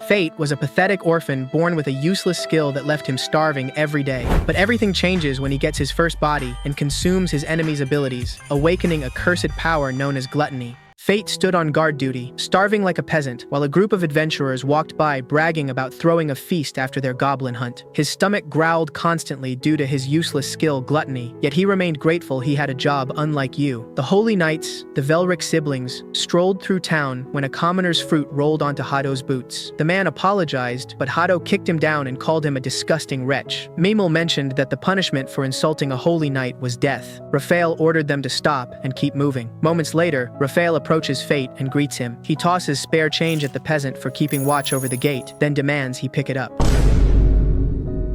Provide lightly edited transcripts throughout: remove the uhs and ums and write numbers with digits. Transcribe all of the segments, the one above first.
Fate was a pathetic orphan born with a useless skill that left him starving every day. But everything changes when he gets his first body and consumes his enemy's abilities, awakening a cursed power known as gluttony. Fate stood on guard duty, starving like a peasant, while a group of adventurers walked by bragging about throwing a feast after their goblin hunt. His stomach growled constantly due to his useless skill gluttony, yet he remained grateful he had a job unlike you. The Holy Knights, the Velric siblings, strolled through town when a commoner's fruit rolled onto Hado's boots. The man apologized, but Hado kicked him down and called him a disgusting wretch. Mimel mentioned that the punishment for insulting a Holy Knight was death. Raphael ordered them to stop and keep moving. Moments later, Raphael approaches Fate and greets him. He tosses spare change at the peasant for keeping watch over the gate, then demands he pick it up.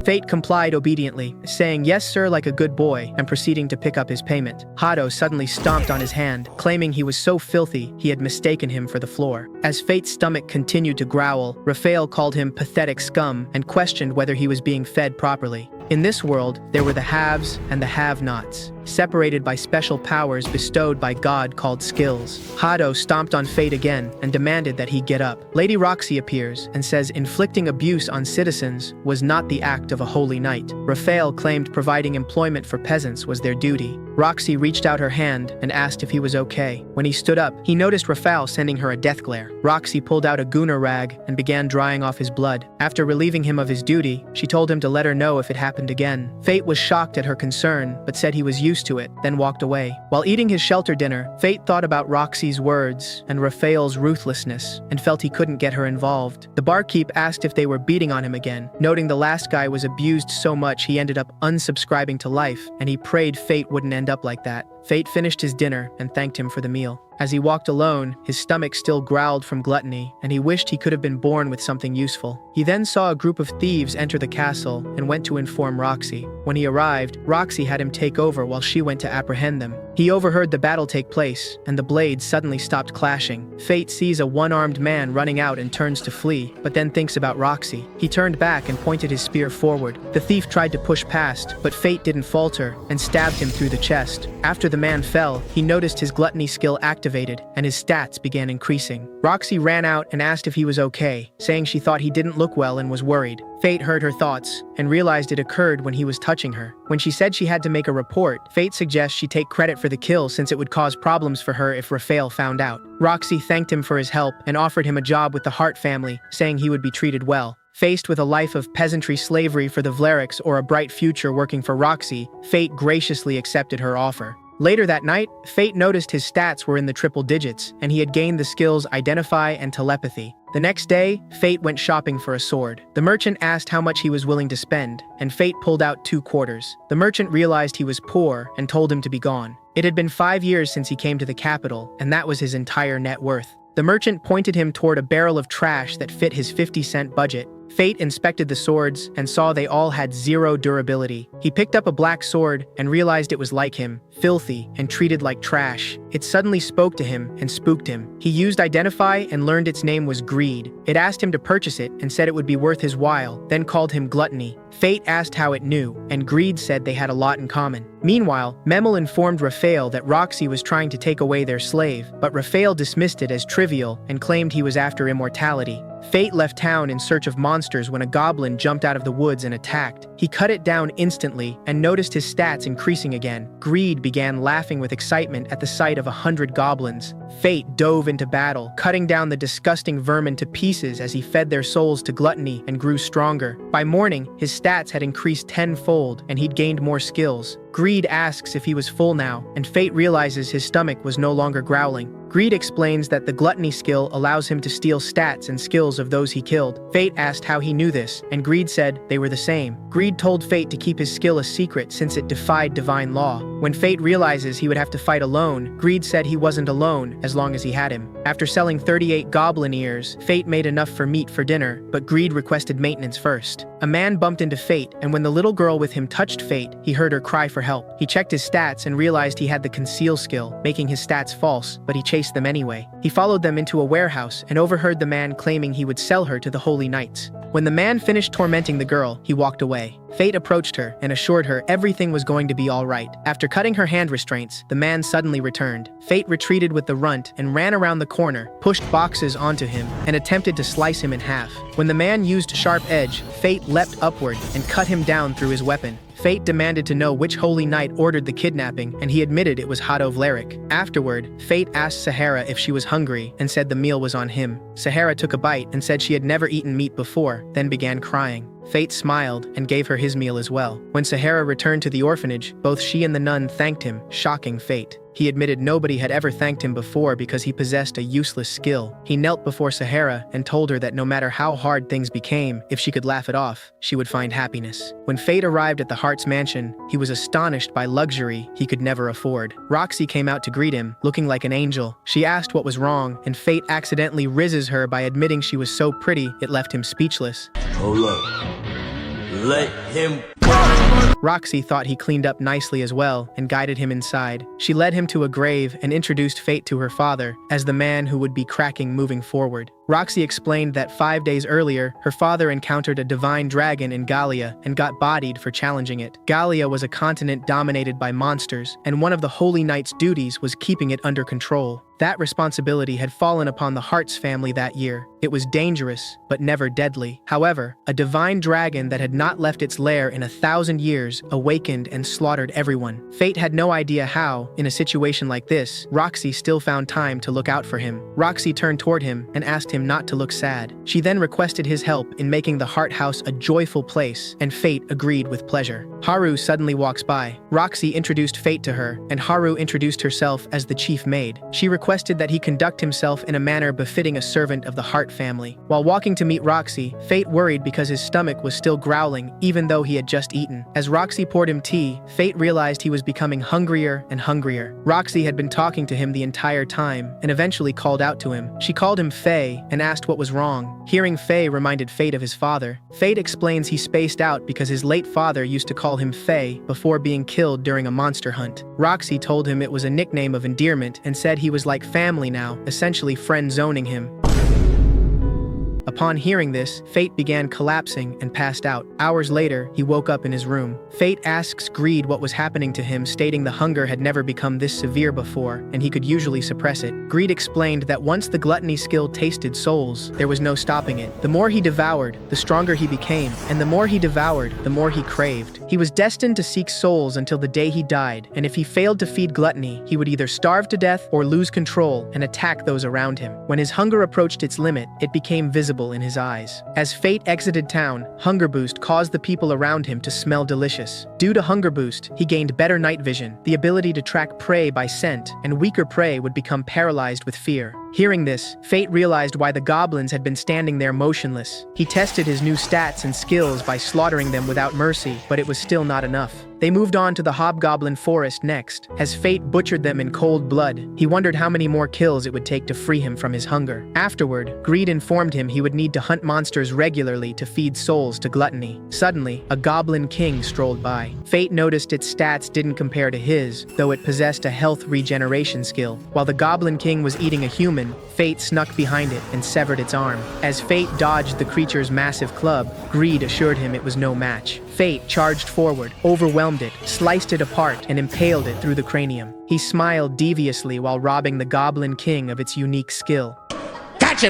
Fate complied obediently, saying yes sir like a good boy and proceeding to pick up his payment. Hado suddenly stomped on his hand, claiming he was so filthy he had mistaken him for the floor. As Fate's stomach continued to growl, Raphael called him pathetic scum and questioned whether he was being fed properly. In this world, there were the haves and the have-nots, separated by special powers bestowed by God called skills. Hado stomped on Fate again and demanded that he get up. Lady Roxy appears and says inflicting abuse on citizens was not the act of a holy knight. Raphael claimed providing employment for peasants was their duty. Roxy reached out her hand and asked if he was okay. When he stood up, he noticed Raphael sending her a death glare. Roxy pulled out a Gunnar rag and began drying off his blood. After relieving him of his duty, she told him to let her know if it happened again. Fate was shocked at her concern, but said he was used to it, then walked away. While eating his shelter dinner, Fate thought about Roxy's words and Raphael's ruthlessness, and felt he couldn't get her involved. The barkeep asked if they were beating on him again, noting the last guy was abused so much he ended up unsubscribing to life, and he prayed Fate wouldn't end up like that. Fate finished his dinner and thanked him for the meal. As he walked alone, his stomach still growled from gluttony, and he wished he could have been born with something useful. He then saw a group of thieves enter the castle and went to inform Roxy. When he arrived, Roxy had him take over while she went to apprehend them. He overheard the battle take place, and the blades suddenly stopped clashing. Fate sees a one-armed man running out and turns to flee, but then thinks about Roxy. He turned back and pointed his spear forward. The thief tried to push past, but Fate didn't falter and stabbed him through the chest. After the man fell, he noticed his gluttony skill activated, and his stats began increasing. Roxy ran out and asked if he was okay, saying she thought he didn't look well and was worried. Fate heard her thoughts and realized it occurred when he was touching her. When she said she had to make a report, Fate suggests she take credit for the kill since it would cause problems for her if Raphael found out. Roxy thanked him for his help and offered him a job with the Hart family, saying he would be treated well. Faced with a life of peasantry slavery for the Velrics or a bright future working for Roxy, Fate graciously accepted her offer. Later that night, Fate noticed his stats were in the triple digits, and he had gained the skills Identify and Telepathy. The next day, Fate went shopping for a sword. The merchant asked how much he was willing to spend, and Fate pulled out 2 quarters. The merchant realized he was poor and told him to be gone. It had been 5 years since he came to the capital, and that was his entire net worth. The merchant pointed him toward a barrel of trash that fit his 50-cent budget. Fate inspected the swords and saw they all had 0 durability. He picked up a black sword and realized it was like him, filthy and treated like trash. It suddenly spoke to him and spooked him. He used Identify and learned its name was Greed. It asked him to purchase it and said it would be worth his while, then called him Gluttony. Fate asked how it knew, and Greed said they had a lot in common. Meanwhile, Memel informed Raphael that Roxy was trying to take away their slave, but Raphael dismissed it as trivial and claimed he was after immortality. Fate left town in search of monsters when a goblin jumped out of the woods and attacked. He cut it down instantly and noticed his stats increasing again. Greed began laughing with excitement at the sight of 100 goblins. Fate dove into battle, cutting down the disgusting vermin to pieces as he fed their souls to gluttony and grew stronger. By morning, his stats had increased 10-fold and he'd gained more skills. Greed asks if he was full now, and Fate realizes his stomach was no longer growling. Greed explains that the gluttony skill allows him to steal stats and skills of those he killed. Fate asked how he knew this, and Greed said they were the same. Greed told Fate to keep his skill a secret since it defied divine law. When Fate realizes he would have to fight alone, Greed said he wasn't alone as long as he had him. After selling 38 goblin ears, Fate made enough for meat for dinner, but Greed requested maintenance first. A man bumped into Fate, and when the little girl with him touched Fate, he heard her cry for help. He checked his stats and realized he had the conceal skill, making his stats false, but he chased them anyway. He followed them into a warehouse and overheard the man claiming he would sell her to the Holy Knights. When the man finished tormenting the girl, he walked away. Fate approached her and assured her everything was going to be all right. After cutting her hand restraints, the man suddenly returned. Fate retreated with the runt and ran around the corner, pushed boxes onto him, and attempted to slice him in half. When the man used sharp edge, Fate leapt upward and cut him down through his weapon. Fate demanded to know which holy knight ordered the kidnapping, and he admitted it was Hadovleric. Afterward, Fate asked Sahara if she was hungry and said the meal was on him. Sahara took a bite and said she had never eaten meat before, then began crying. Fate smiled and gave her his meal as well. When Sahara returned to the orphanage, both she and the nun thanked him, shocking Fate. He admitted nobody had ever thanked him before because he possessed a useless skill. He knelt before Sahara and told her that no matter how hard things became, if she could laugh it off, she would find happiness. When Fate arrived at the Heart's mansion, he was astonished by luxury he could never afford. Roxy came out to greet him, looking like an angel. She asked what was wrong, and Fate accidentally rizzes her by admitting she was so pretty it left him speechless. Hold up. Let him Roxy thought he cleaned up nicely as well and guided him inside. She led him to a grave and introduced Fate to her father as the man who would be cracking moving forward. Roxy explained that 5 days earlier, her father encountered a divine dragon in Galia and got bodied for challenging it. Galia was a continent dominated by monsters, and one of the Holy Knight's duties was keeping it under control. That responsibility had fallen upon the Hearts family that year. It was dangerous, but never deadly. However, a divine dragon that had not left its lair in 1,000 years awakened and slaughtered everyone. Fate had no idea how, in a situation like this, Roxy still found time to look out for him. Roxy turned toward him and asked him not to look sad. She then requested his help in making the Heart House a joyful place, and Fate agreed with pleasure. Haru suddenly walks by. Roxy introduced Fate to her, and Haru introduced herself as the chief maid. She requested that he conduct himself in a manner befitting a servant of the Heart family. While walking to meet Roxy, Fate worried because his stomach was still growling even though he had just eaten. As Roxy poured him tea, Fate realized he was becoming hungrier and hungrier. Roxy had been talking to him the entire time and eventually called out to him. She called him Faye and asked what was wrong. Hearing Faye reminded Fate of his father. Fate explains he spaced out because his late father used to call him Faye before being killed during a monster hunt. Roxy told him it was a nickname of endearment and said he was like family now, essentially friend-zoning him. Upon hearing this, Fate began collapsing and passed out. Hours later, he woke up in his room. Fate asks Greed what was happening to him, stating the hunger had never become this severe before, and he could usually suppress it. Greed explained that once the gluttony skill tasted souls, there was no stopping it. The more he devoured, the stronger he became, and the more he devoured, the more he craved. He was destined to seek souls until the day he died, and if he failed to feed gluttony, he would either starve to death or lose control and attack those around him. When his hunger approached its limit, it became visible in his eyes. As Fate exited town, Hunger Boost caused the people around him to smell delicious. Due to Hunger Boost, he gained better night vision, the ability to track prey by scent, and weaker prey would become paralyzed with fear. Hearing this, Fate realized why the goblins had been standing there motionless. He tested his new stats and skills by slaughtering them without mercy, but it was still not enough. They moved on to the Hobgoblin Forest next. As Fate butchered them in cold blood, he wondered how many more kills it would take to free him from his hunger. Afterward, Greed informed him he would need to hunt monsters regularly to feed souls to Gluttony. Suddenly, a Goblin King strolled by. Fate noticed its stats didn't compare to his, though it possessed a health regeneration skill. While the Goblin King was eating a human, Fate snuck behind it and severed its arm. As Fate dodged the creature's massive club, Greed assured him it was no match. Fate charged forward, overwhelmed it, sliced it apart, and impaled it through the cranium. He smiled deviously while robbing the Goblin King of its unique skill. Gotcha!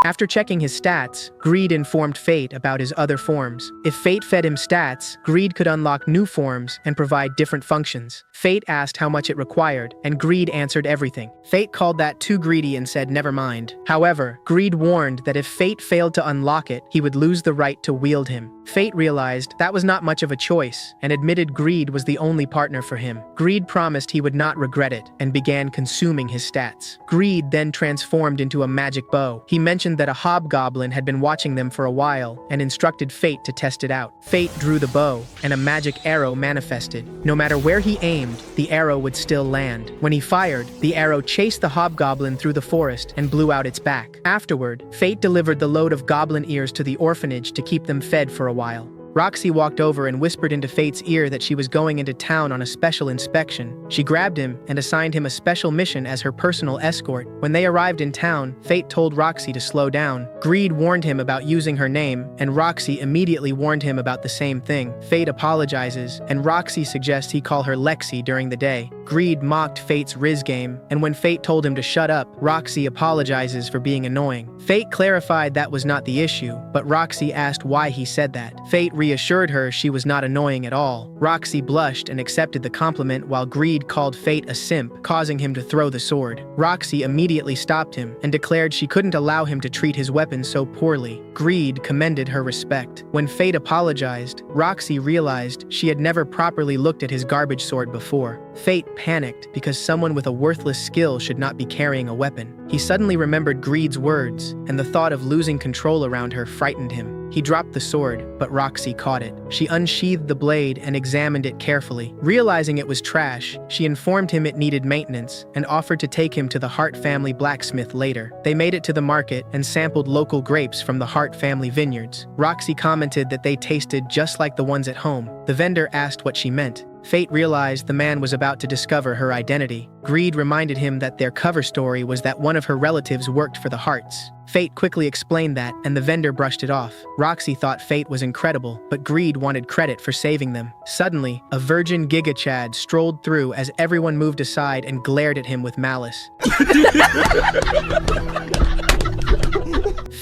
After checking his stats, Greed informed Fate about his other forms. If Fate fed him stats, Greed could unlock new forms and provide different functions. Fate asked how much it required, and Greed answered everything. Fate called that too greedy and said never mind. However, Greed warned that if Fate failed to unlock it, he would lose the right to wield him. Fate realized that was not much of a choice, and admitted Greed was the only partner for him. Greed promised he would not regret it, and began consuming his stats. Greed then transformed into a magic bow. He mentioned that a hobgoblin had been watching them for a while, and instructed Fate to test it out. Fate drew the bow, and a magic arrow manifested. No matter where he aimed, the arrow would still land. When he fired, the arrow chased the hobgoblin through the forest and blew out its back. Afterward, Fate delivered the load of goblin ears to the orphanage to keep them fed for a while. Roxy walked over and whispered into Fate's ear that she was going into town on a special inspection. She grabbed him and assigned him a special mission as her personal escort. When they arrived in town, Fate told Roxy to slow down. Greed warned him about using her name, and Roxy immediately warned him about the same thing. Fate apologizes, and Roxy suggests he call her Lexi during the day. Greed mocked Fate's Riz game, and when Fate told him to shut up, Roxy apologizes for being annoying. Fate clarified that was not the issue, but Roxy asked why he said that. Fate reassured her she was not annoying at all. Roxy blushed and accepted the compliment while Greed called Fate a simp, causing him to throw the sword. Roxy immediately stopped him and declared she couldn't allow him to treat his weapon so poorly. Greed commended her respect. When Fate apologized, Roxy realized she had never properly looked at his garbage sword before. Fate panicked because someone with a worthless skill should not be carrying a weapon. He suddenly remembered Greed's words, and the thought of losing control around her frightened him. He dropped the sword, but Roxy caught it. She unsheathed the blade and examined it carefully. Realizing it was trash, she informed him it needed maintenance and offered to take him to the Hart family blacksmith later. They made it to the market and sampled local grapes from the Hart family vineyards. Roxy commented that they tasted just like the ones at home. The vendor asked what she meant. Fate realized the man was about to discover her identity. Greed reminded him that their cover story was that one of her relatives worked for the Harts. Fate quickly explained that, and the vendor brushed it off. Roxy thought Fate was incredible, but Greed wanted credit for saving them. Suddenly, a virgin Giga Chad strolled through as everyone moved aside and glared at him with malice.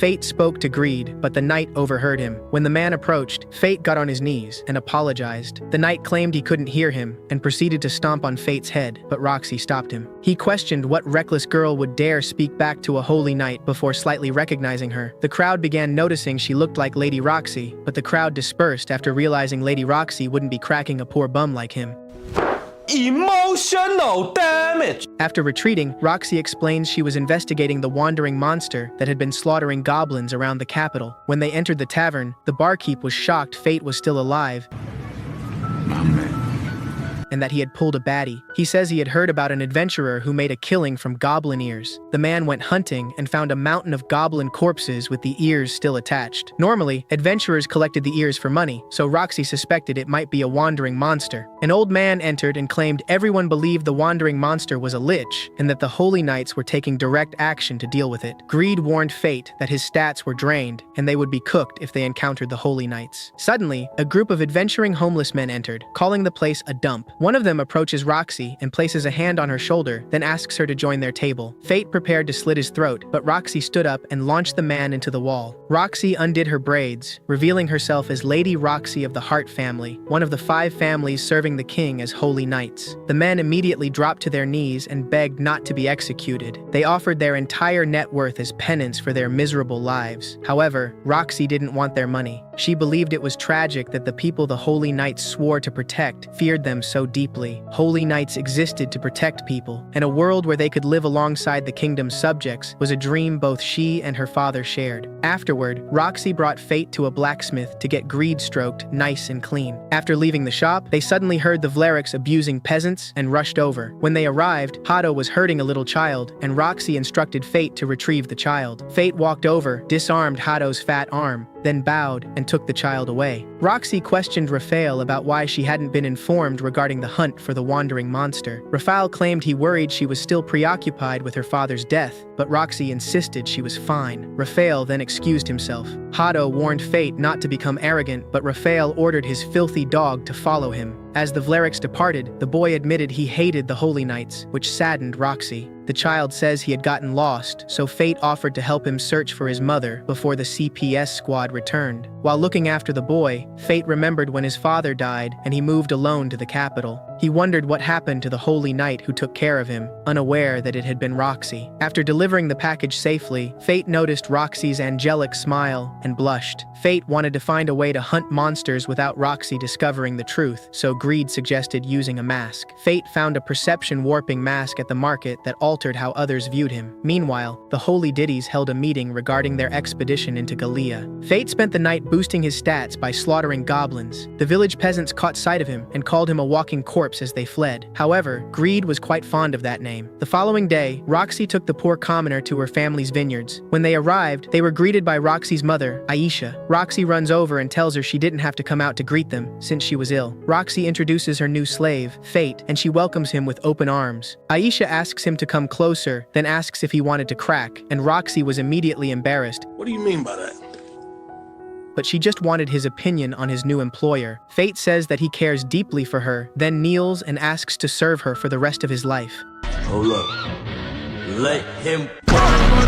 Fate spoke to Greed, but the knight overheard him. When the man approached, Fate got on his knees and apologized. The knight claimed he couldn't hear him and proceeded to stomp on Fate's head, but Roxy stopped him. He questioned what reckless girl would dare speak back to a holy knight before slightly recognizing her. The crowd began noticing she looked like Lady Roxy, but the crowd dispersed after realizing Lady Roxy wouldn't be cracking a poor bum like him. Emotional damage! After retreating, Roxy explains she was investigating the wandering monster that had been slaughtering goblins around the capital. When they entered the tavern, the barkeep was shocked Fate was still alive and that he had pulled a baddie. He says he had heard about an adventurer who made a killing from goblin ears. The man went hunting and found a mountain of goblin corpses with the ears still attached. Normally, adventurers collected the ears for money, so Roxy suspected it might be a wandering monster. An old man entered and claimed everyone believed the wandering monster was a lich, and that the holy knights were taking direct action to deal with it. Greed warned Fate that his stats were drained, and they would be cooked if they encountered the holy knights. Suddenly, a group of adventuring homeless men entered, calling the place a dump. One of them approaches Roxy and places a hand on her shoulder, then asks her to join their table. Fate prepared to slit his throat, but Roxy stood up and launched the man into the wall. Roxy undid her braids, revealing herself as Lady Roxy of the Hart family, one of the 5 families serving the king as holy knights. The men immediately dropped to their knees and begged not to be executed. They offered their entire net worth as penance for their miserable lives. However, Roxy didn't want their money. She believed it was tragic that the people the holy knights swore to protect feared them so deeply. Holy knights existed to protect people, and a world where they could live alongside the kingdom's subjects was a dream both she and her father shared. Afterward, Roxy brought Fate to a blacksmith to get Greed stroked nice and clean. After leaving the shop, they suddenly heard the Vleriks abusing peasants and rushed over. When they arrived, Hado was hurting a little child, and Roxy instructed Fate to retrieve the child. Fate walked over, disarmed Hado's fat arm, then bowed and took the child away. Roxy questioned Raphael about why she hadn't been informed regarding the hunt for the wandering monster. Raphael claimed he worried she was still preoccupied with her father's death, but Roxy insisted she was fine. Raphael then excused himself. Hado warned Fate not to become arrogant, but Raphael ordered his filthy dog to follow him. As the Vleriks departed, the boy admitted he hated the Holy Knights, which saddened Roxy. The child says he had gotten lost, so Fate offered to help him search for his mother before the CPS squad returned. While looking after the boy, Fate remembered when his father died and he moved alone to the capital. He wondered what happened to the Holy Knight who took care of him, unaware that it had been Roxy. After delivering the package safely, Fate noticed Roxy's angelic smile and blushed. Fate wanted to find a way to hunt monsters without Roxy discovering the truth, so Greed suggested using a mask. Fate found a perception warping mask at the market that altered how others viewed him. Meanwhile, the holy ditties held a meeting regarding their expedition into Galia. Fate spent the night boosting his stats by slaughtering goblins. The village peasants caught sight of him and called him a walking corpse as they fled. However, Greed was quite fond of that name. The following day, Roxy took the poor commoner to her family's vineyards. When they arrived, they were greeted by Roxy's mother, Aisha. Roxy runs over and tells her she didn't have to come out to greet them since she was ill. Roxy introduces her new slave, Fate, and she welcomes him with open arms. Aisha asks him to come closer, then asks if he wanted to crack, and Roxy was immediately embarrassed. What do you mean by that? But she just wanted his opinion on his new employer. Fate says that he cares deeply for her, then kneels and asks to serve her for the rest of his life. Hold up. Let him...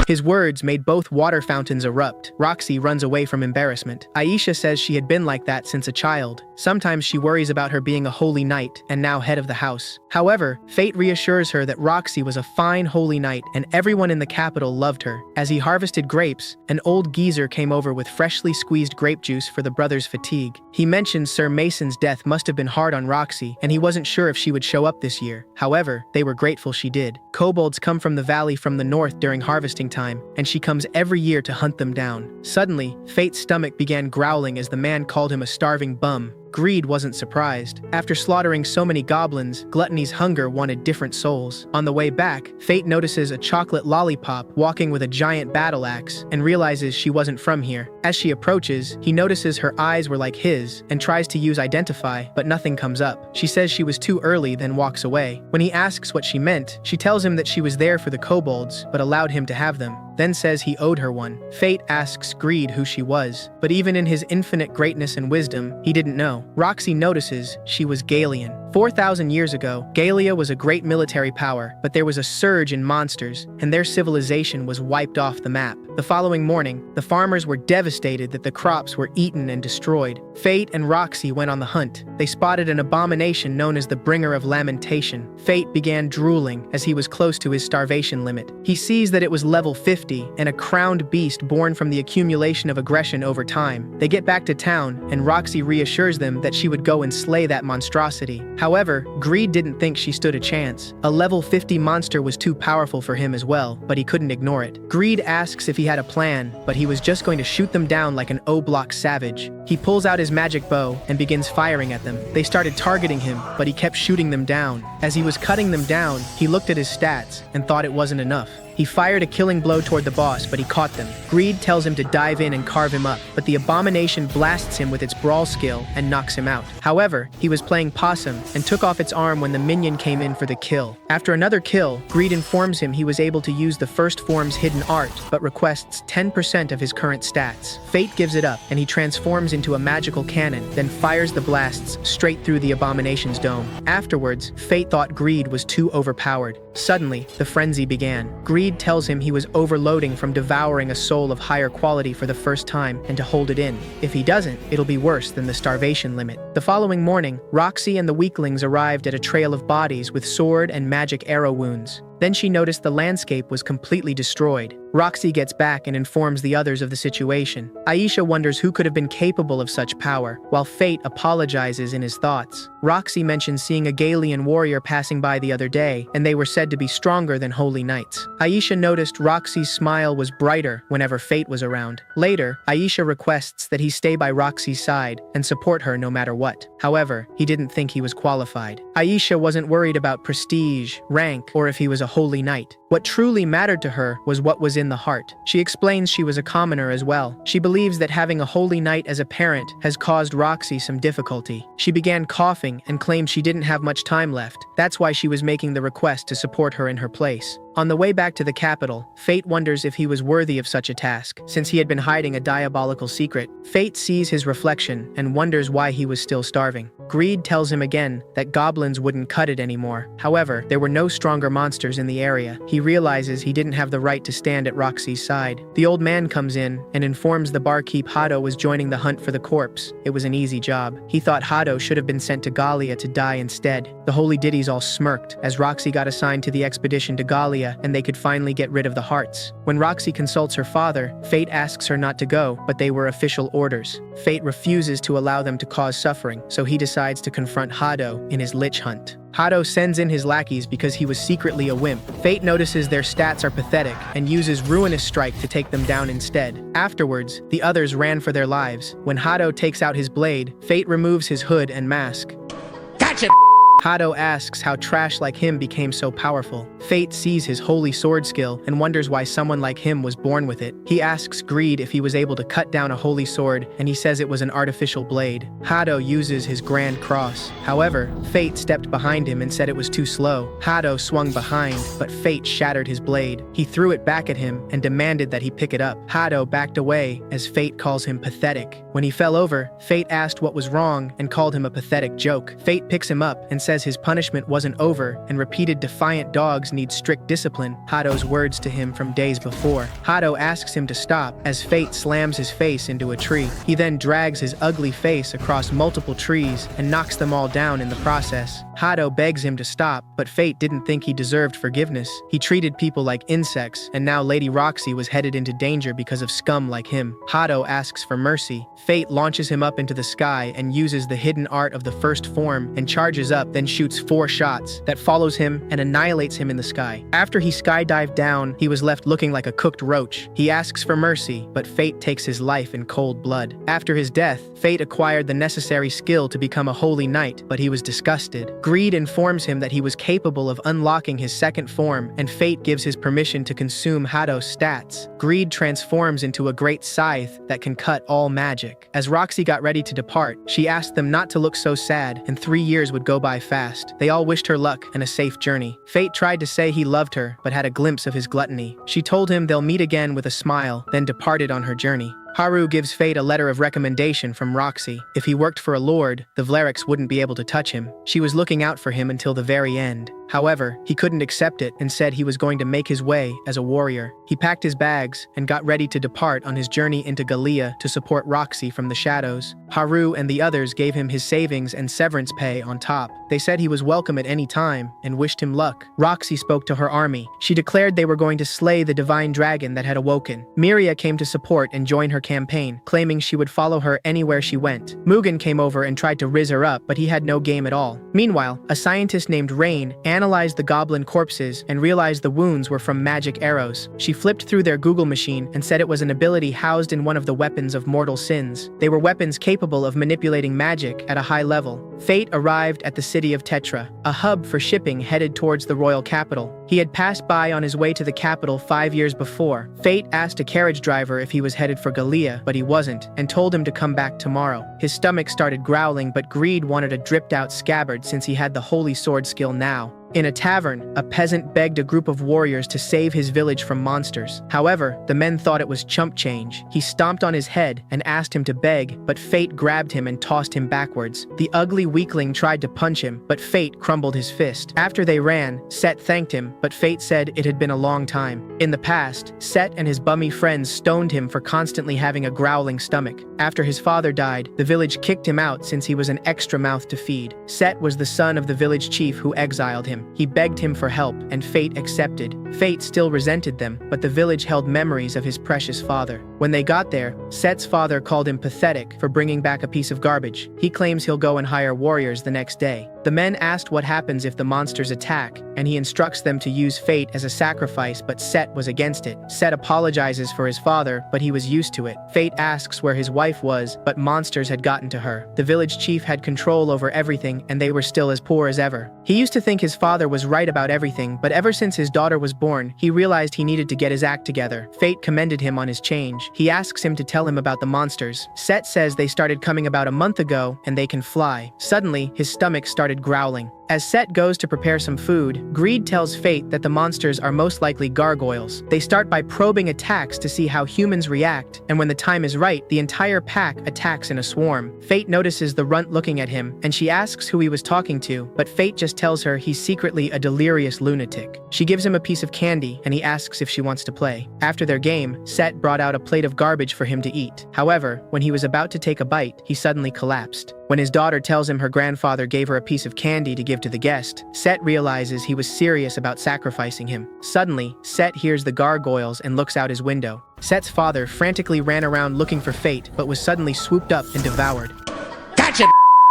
His words made both water fountains erupt. Roxy runs away from embarrassment. Aisha says she had been like that since a child. Sometimes she worries about her being a holy knight and now head of the house. However, Fate reassures her that Roxy was a fine holy knight and everyone in the capital loved her. As he harvested grapes, an old geezer came over with freshly squeezed grape juice for the brothers' fatigue. He mentioned Sir Mason's death must have been hard on Roxy, and he wasn't sure if she would show up this year. However, they were grateful she did. Kobolds come from the valley from the north during harvesting time, and she comes every year to hunt them down. Suddenly, Fate's stomach began growling as the man called him a starving bum. Greed wasn't surprised. After slaughtering so many goblins, Gluttony's hunger wanted different souls. On the way back, Fate notices a chocolate lollipop walking with a giant battle axe and realizes she wasn't from here. As she approaches, he notices her eyes were like his and tries to use identify, but nothing comes up. She says she was too early, then walks away. When he asks what she meant, she tells him that she was there for the kobolds, but allowed him to have them, then says he owed her one. Fate asks Greed who she was, but even in his infinite greatness and wisdom, he didn't know. Roxy notices she was Galian. 4,000 years ago, Galia was a great military power, but there was a surge in monsters, and their civilization was wiped off the map. The following morning, the farmers were devastated that the crops were eaten and destroyed. Fate and Roxy went on the hunt. They spotted an abomination known as the Bringer of Lamentation. Fate began drooling as he was close to his starvation limit. He sees that it was level 50 and a crowned beast born from the accumulation of aggression over time. They get back to town, and Roxy reassures them that she would go and slay that monstrosity. However, Greed didn't think she stood a chance. A level 50 monster was too powerful for him as well, but he couldn't ignore it. Greed asks if he had a plan, but he was just going to shoot them down like an O-block savage. He pulls out his magic bow and begins firing at them. They started targeting him, but he kept shooting them down. As he was cutting them down, he looked at his stats and thought it wasn't enough. He fired a killing blow toward the boss, but he caught them. Greed tells him to dive in and carve him up, but the abomination blasts him with its brawl skill and knocks him out. However, he was playing possum and took off its arm when the minion came in for the kill. After another kill, Greed informs him he was able to use the first form's hidden art, but requests 10% of his current stats. Fate gives it up, and he transforms into a magical cannon, then fires the blasts straight through the abomination's dome. Afterwards, Fate thought Greed was too overpowered. Suddenly, the frenzy began. Greed tells him he was overloading from devouring a soul of higher quality for the first time and to hold it in. If he doesn't, it'll be worse than the starvation limit. The following morning, Roxy and the weaklings arrived at a trail of bodies with sword and magic arrow wounds. Then she noticed the landscape was completely destroyed. Roxy gets back and informs the others of the situation. Aisha wonders who could have been capable of such power, while Fate apologizes in his thoughts. Roxy mentions seeing a Galian warrior passing by the other day, and they were said to be stronger than holy knights. Aisha noticed Roxy's smile was brighter whenever Fate was around. Later, Aisha requests that he stay by Roxy's side and support her no matter what. However, he didn't think he was qualified. Aisha wasn't worried about prestige, rank, or if he was a holy knight. What truly mattered to her was what was in the heart. She explains she was a commoner as well. She believes that having a holy knight as a parent has caused Roxy some difficulty. She began coughing and claimed she didn't have much time left. That's why she was making the request to support her in her place. On the way back to the capital, Fate wonders if he was worthy of such a task, since he had been hiding a diabolical secret. Fate sees his reflection and wonders why he was still starving. Greed tells him again that goblins wouldn't cut it anymore. However, there were no stronger monsters in the area. He realizes he didn't have the right to stand at Roxy's side. The old man comes in and informs the barkeep Hado was joining the hunt for the corpse. It was an easy job. He thought Hado should have been sent to Galia to die instead. The holy ditties all smirked as Roxy got assigned to the expedition to Galia and they could finally get rid of the hearts. When Roxy consults her father, Fate asks her not to go, but they were official orders. Fate refuses to allow them to cause suffering, so he decides to confront Hado in his lich hunt. Hado sends in his lackeys because he was secretly a wimp. Fate notices their stats are pathetic and uses Ruinous Strike to take them down instead. Afterwards, the others ran for their lives. When Hado takes out his blade, Fate removes his hood and mask. Gotcha! Hado asks how trash like him became so powerful. Fate sees his holy sword skill and wonders why someone like him was born with it. He asks Greed if he was able to cut down a holy sword, and he says it was an artificial blade. Hado uses his grand cross. However, Fate stepped behind him and said it was too slow. Hado swung behind, but Fate shattered his blade. He threw it back at him and demanded that he pick it up. Hado backed away as Fate calls him pathetic. When he fell over, Fate asked what was wrong and called him a pathetic joke. Fate picks him up and says his punishment wasn't over and repeated defiant dogs need strict discipline, Hado's words to him from days before. Hado asks him to stop as Fate slams his face into a tree. He then drags his ugly face across multiple trees and knocks them all down in the process. Hado begs him to stop, but Fate didn't think he deserved forgiveness. He treated people like insects, and now Lady Roxy was headed into danger because of scum like him. Hado asks for mercy. Fate launches him up into the sky and uses the hidden art of the first form and charges up, then shoots 4 shots that follows him and annihilates him in the sky. After he skydived down, he was left looking like a cooked roach. He asks for mercy, but Fate takes his life in cold blood. After his death, Fate acquired the necessary skill to become a holy knight, but he was disgusted. Greed informs him that he was capable of unlocking his second form, and Fate gives his permission to consume Hado's stats. Greed transforms into a great scythe that can cut all magic. As Roxy got ready to depart, she asked them not to look so sad, and 3 years would go by fast. They all wished her luck and a safe journey. Fate tried to say he loved her, but had a glimpse of his gluttony. She told him they'll meet again with a smile, then departed on her journey. Haru gives Fate a letter of recommendation from Roxy. If he worked for a lord, the Vleriks wouldn't be able to touch him. She was looking out for him until the very end. However, he couldn't accept it and said he was going to make his way as a warrior. He packed his bags and got ready to depart on his journey into Galia to support Roxy from the shadows. Haru and the others gave him his savings and severance pay on top. They said he was welcome at any time and wished him luck. Roxy spoke to her army. She declared they were going to slay the divine dragon that had awoken. Miria came to support and join her campaign, claiming she would follow her anywhere she went. Mugen came over and tried to riz her up, but he had no game at all. Meanwhile, a scientist named Rain analyzed the goblin corpses and realized the wounds were from magic arrows. She flipped through their Google machine and said it was an ability housed in one of the weapons of mortal sins. They were weapons capable of manipulating magic at a high level. Fate arrived at the city of Tetra, a hub for shipping headed towards the royal capital. He had passed by on his way to the capital 5 years before. Fate asked a carriage driver if he was headed for Galia, but he wasn't, and told him to come back tomorrow. His stomach started growling, but Greed wanted a dripped-out scabbard since he had the holy sword skill now. In a tavern, a peasant begged a group of warriors to save his village from monsters. However, the men thought it was chump change. He stomped on his head and asked him to beg, but Fate grabbed him and tossed him backwards. The ugly weakling tried to punch him, but Fate crumbled his fist. After they ran, Set thanked him, but Fate said it had been a long time. In the past, Set and his bummy friends stoned him for constantly having a growling stomach. After his father died, the village kicked him out since he was an extra mouth to feed. Set was the son of the village chief who exiled him. He begged him for help, and Fate accepted. Fate still resented them, but the village held memories of his precious father. When they got there, Set's father called him pathetic for bringing back a piece of garbage. He claims he'll go and hire warriors the next day. The men asked what happens if the monsters attack, and he instructs them to use Fate as a sacrifice, but Set was against it. Set apologizes for his father, but he was used to it. Fate asks where his wife was, but monsters had gotten to her. The village chief had control over everything, and they were still as poor as ever. He used to think his father was right about everything, but ever since his daughter was born, he realized he needed to get his act together. Fate commended him on his change. He asks him to tell him about the monsters. Set says they started coming about a month ago, and they can fly. Suddenly, his stomach started growling. As Set goes to prepare some food, Greed tells Fate that the monsters are most likely gargoyles. They start by probing attacks to see how humans react, and when the time is right, the entire pack attacks in a swarm. Fate notices the runt looking at him, and she asks who he was talking to, but Fate just tells her he's secretly a delirious lunatic. She gives him a piece of candy, and he asks if she wants to play. After their game, Set brought out a plate of garbage for him to eat. However, when he was about to take a bite, he suddenly collapsed. When his daughter tells him her grandfather gave her a piece of candy to give to the guest, Set realizes he was serious about sacrificing him. Suddenly, Set hears the gargoyles and looks out his window. Set's father frantically ran around looking for Fate, but was suddenly swooped up and devoured. Gotcha!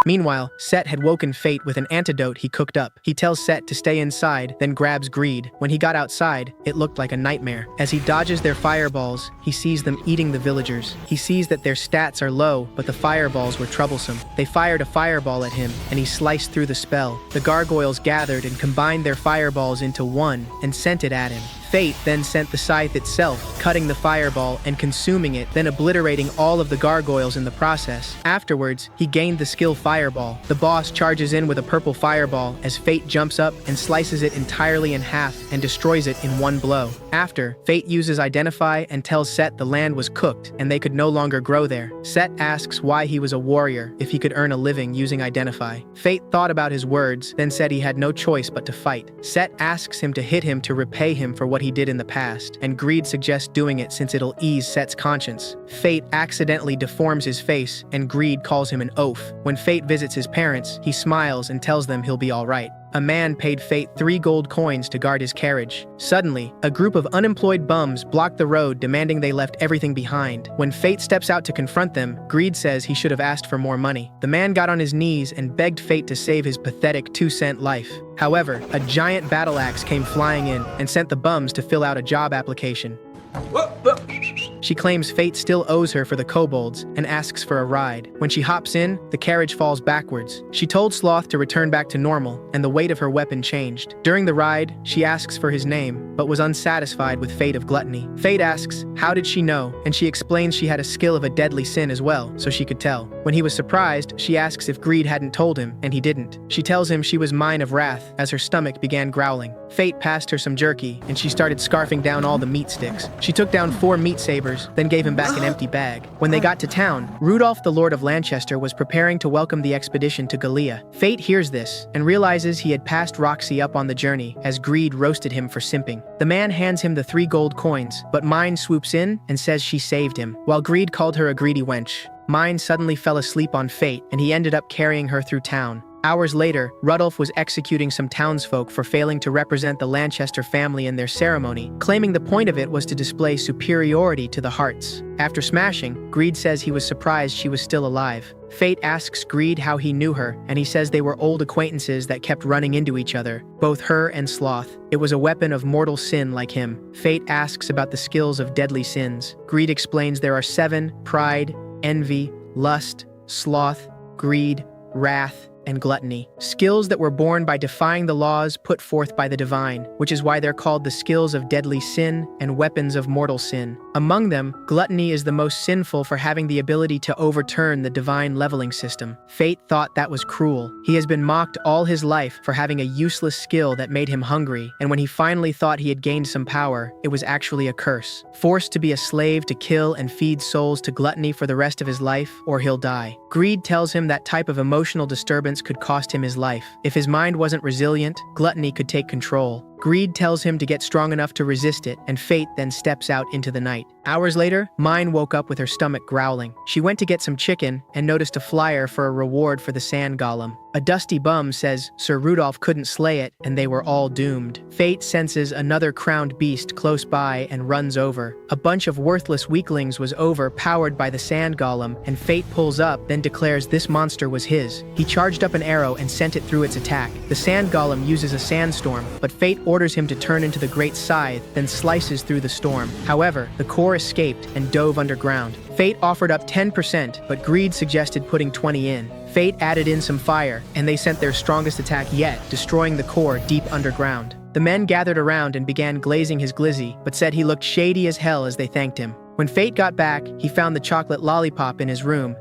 Meanwhile, Set had woken Fate with an antidote he cooked up. He tells Set to stay inside, then grabs Greed. When he got outside, it looked like a nightmare. As he dodges their fireballs, he sees them eating the villagers. He sees that their stats are low, but the fireballs were troublesome. They fired a fireball at him, and he sliced through the spell. The gargoyles gathered and combined their fireballs into one and sent it at him. Fate then sent the scythe itself, cutting the fireball and consuming it, then obliterating all of the gargoyles in the process. Afterwards, he gained the skill Fireball. The boss charges in with a purple fireball as Fate jumps up and slices it entirely in half and destroys it in one blow. After, Fate uses Identify and tells Set the land was cooked and they could no longer grow there. Set asks why he was a warrior if he could earn a living using Identify. Fate thought about his words, then said he had no choice but to fight. Set asks him to hit him to repay him for what he did in the past, and Greed suggests doing it since it'll ease Set's conscience. Fate accidentally deforms his face, and Greed calls him an oaf. When Fate visits his parents, he smiles and tells them he'll be alright. A man paid Fate 3 gold coins to guard his carriage. Suddenly, a group of unemployed bums blocked the road, demanding they left everything behind. When Fate steps out to confront them, Greed says he should have asked for more money. The man got on his knees and begged Fate to save his pathetic 2-cent life. However, a giant battle axe came flying in and sent the bums to fill out a job application. She claims Fate still owes her for the kobolds and asks for a ride. When she hops in, the carriage falls backwards. She told Sloth to return back to normal, and the weight of her weapon changed. During the ride, she asks for his name, but was unsatisfied with Fate of Gluttony. Fate asks, how did she know? And she explains she had a skill of a deadly sin as well, so she could tell. When he was surprised, she asks if Greed hadn't told him, and he didn't. She tells him she was mine of wrath as her stomach began growling. Fate passed her some jerky, and she started scarfing down all the meat sticks. She took down 4 meat sabers, then gave him back an empty bag. When they got to town, Rudolph the Lord of Lanchester was preparing to welcome the expedition to Galia. Fate hears this and realizes he had passed Roxy up on the journey as Greed roasted him for simping. The man hands him the 3 gold coins, but Mine swoops in and says she saved him, while Greed called her a greedy wench. Mine suddenly fell asleep on Fate, and he ended up carrying her through town. Hours later, Rudolph was executing some townsfolk for failing to represent the Lanchester family in their ceremony, claiming the point of it was to display superiority to the Harts. After smashing, Greed says he was surprised she was still alive. Fate asks Greed how he knew her, and he says they were old acquaintances that kept running into each other, both her and Sloth. It was a weapon of mortal sin like him. Fate asks about the skills of deadly sins. Greed explains there are 7: pride, envy, lust, sloth, greed, wrath, and gluttony. Skills that were born by defying the laws put forth by the divine, which is why they're called the skills of deadly sin and weapons of mortal sin. Among them, gluttony is the most sinful for having the ability to overturn the divine leveling system. Fate thought that was cruel. He has been mocked all his life for having a useless skill that made him hungry, and when he finally thought he had gained some power, it was actually a curse. Forced to be a slave to kill and feed souls to gluttony for the rest of his life, or he'll die. Greed tells him that type of emotional disturbance could cost him his life. If his mind wasn't resilient, gluttony could take control. Greed tells him to get strong enough to resist it, and Fate then steps out into the night. Hours later, Mine woke up with her stomach growling. She went to get some chicken and noticed a flyer for a reward for the sand golem. A dusty bum says Sir Rudolph couldn't slay it and they were all doomed. Fate senses another crowned beast close by and runs over. A bunch of worthless weaklings was overpowered by the sand golem, and Fate pulls up, then declares this monster was his. He charged up an arrow and sent it through its attack. The sand golem uses a sandstorm, but Fate orders him to turn into the great scythe, then slices through the storm. However, the core escaped and dove underground. Fate offered up 10%, but Greed suggested putting 20 in. Fate added in some fire, and they sent their strongest attack yet, destroying the core deep underground. The men gathered around and began glazing his glizzy, but said he looked shady as hell as they thanked him. When Fate got back, he found the chocolate lollipop in his room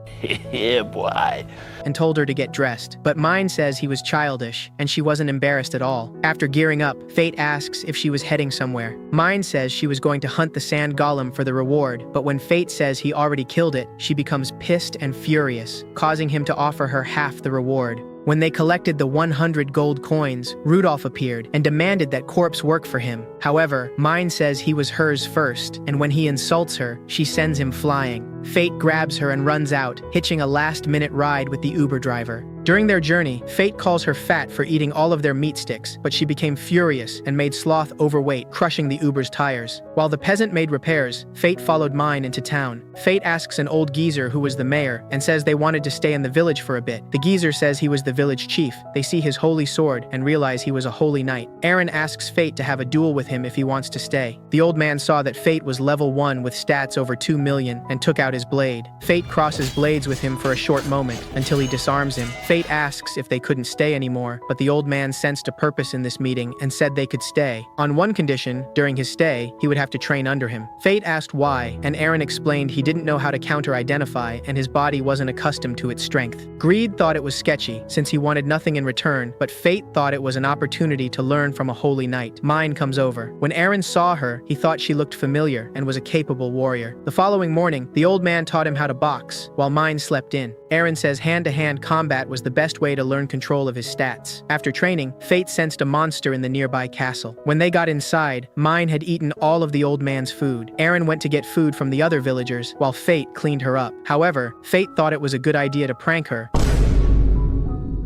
Yeah, boy. and told her to get dressed. But Mine says he was childish, and she wasn't embarrassed at all. After gearing up, Fate asks if she was heading somewhere. Mine says she was going to hunt the sand golem for the reward, but when Fate says he already killed it, she becomes pissed and furious, causing him to offer her half the reward. When they collected the 100 gold coins, Rudolph appeared and demanded that corpse work for him. However, Mine says he was hers first, and when he insults her, she sends him flying. Fate grabs her and runs out, hitching a last-minute ride with the Uber driver. During their journey, Fate calls her fat for eating all of their meat sticks, but she became furious and made Sloth overweight, crushing the Uber's tires. While the peasant made repairs, Fate followed Mine into town. Fate asks an old geezer who was the mayor and says they wanted to stay in the village for a bit. The geezer says he was the village chief. They see his holy sword and realize he was a holy knight. Aaron asks Fate to have a duel with him if he wants to stay. The old man saw that Fate was level 1 with stats over 2 million and took out his blade. Fate crosses blades with him for a short moment until he disarms him. Fate asks if they couldn't stay anymore, but the old man sensed a purpose in this meeting and said they could stay. On one condition, during his stay, he would have to train under him. Fate asked why, and Aaron explained he didn't know how to counter-identify and his body wasn't accustomed to its strength. Greed thought it was sketchy, since he wanted nothing in return, but Fate thought it was an opportunity to learn from a holy knight. Mine comes over. When Aaron saw her, he thought she looked familiar and was a capable warrior. The following morning, the old man taught him how to box, while Mine slept in. Aaron says hand-to-hand combat was the best way to learn control of his stats. After training, Fate sensed a monster in the nearby castle. When they got inside, Mine had eaten all of the old man's food. Aaron went to get food from the other villagers, while Fate cleaned her up. However, Fate thought it was a good idea to prank her,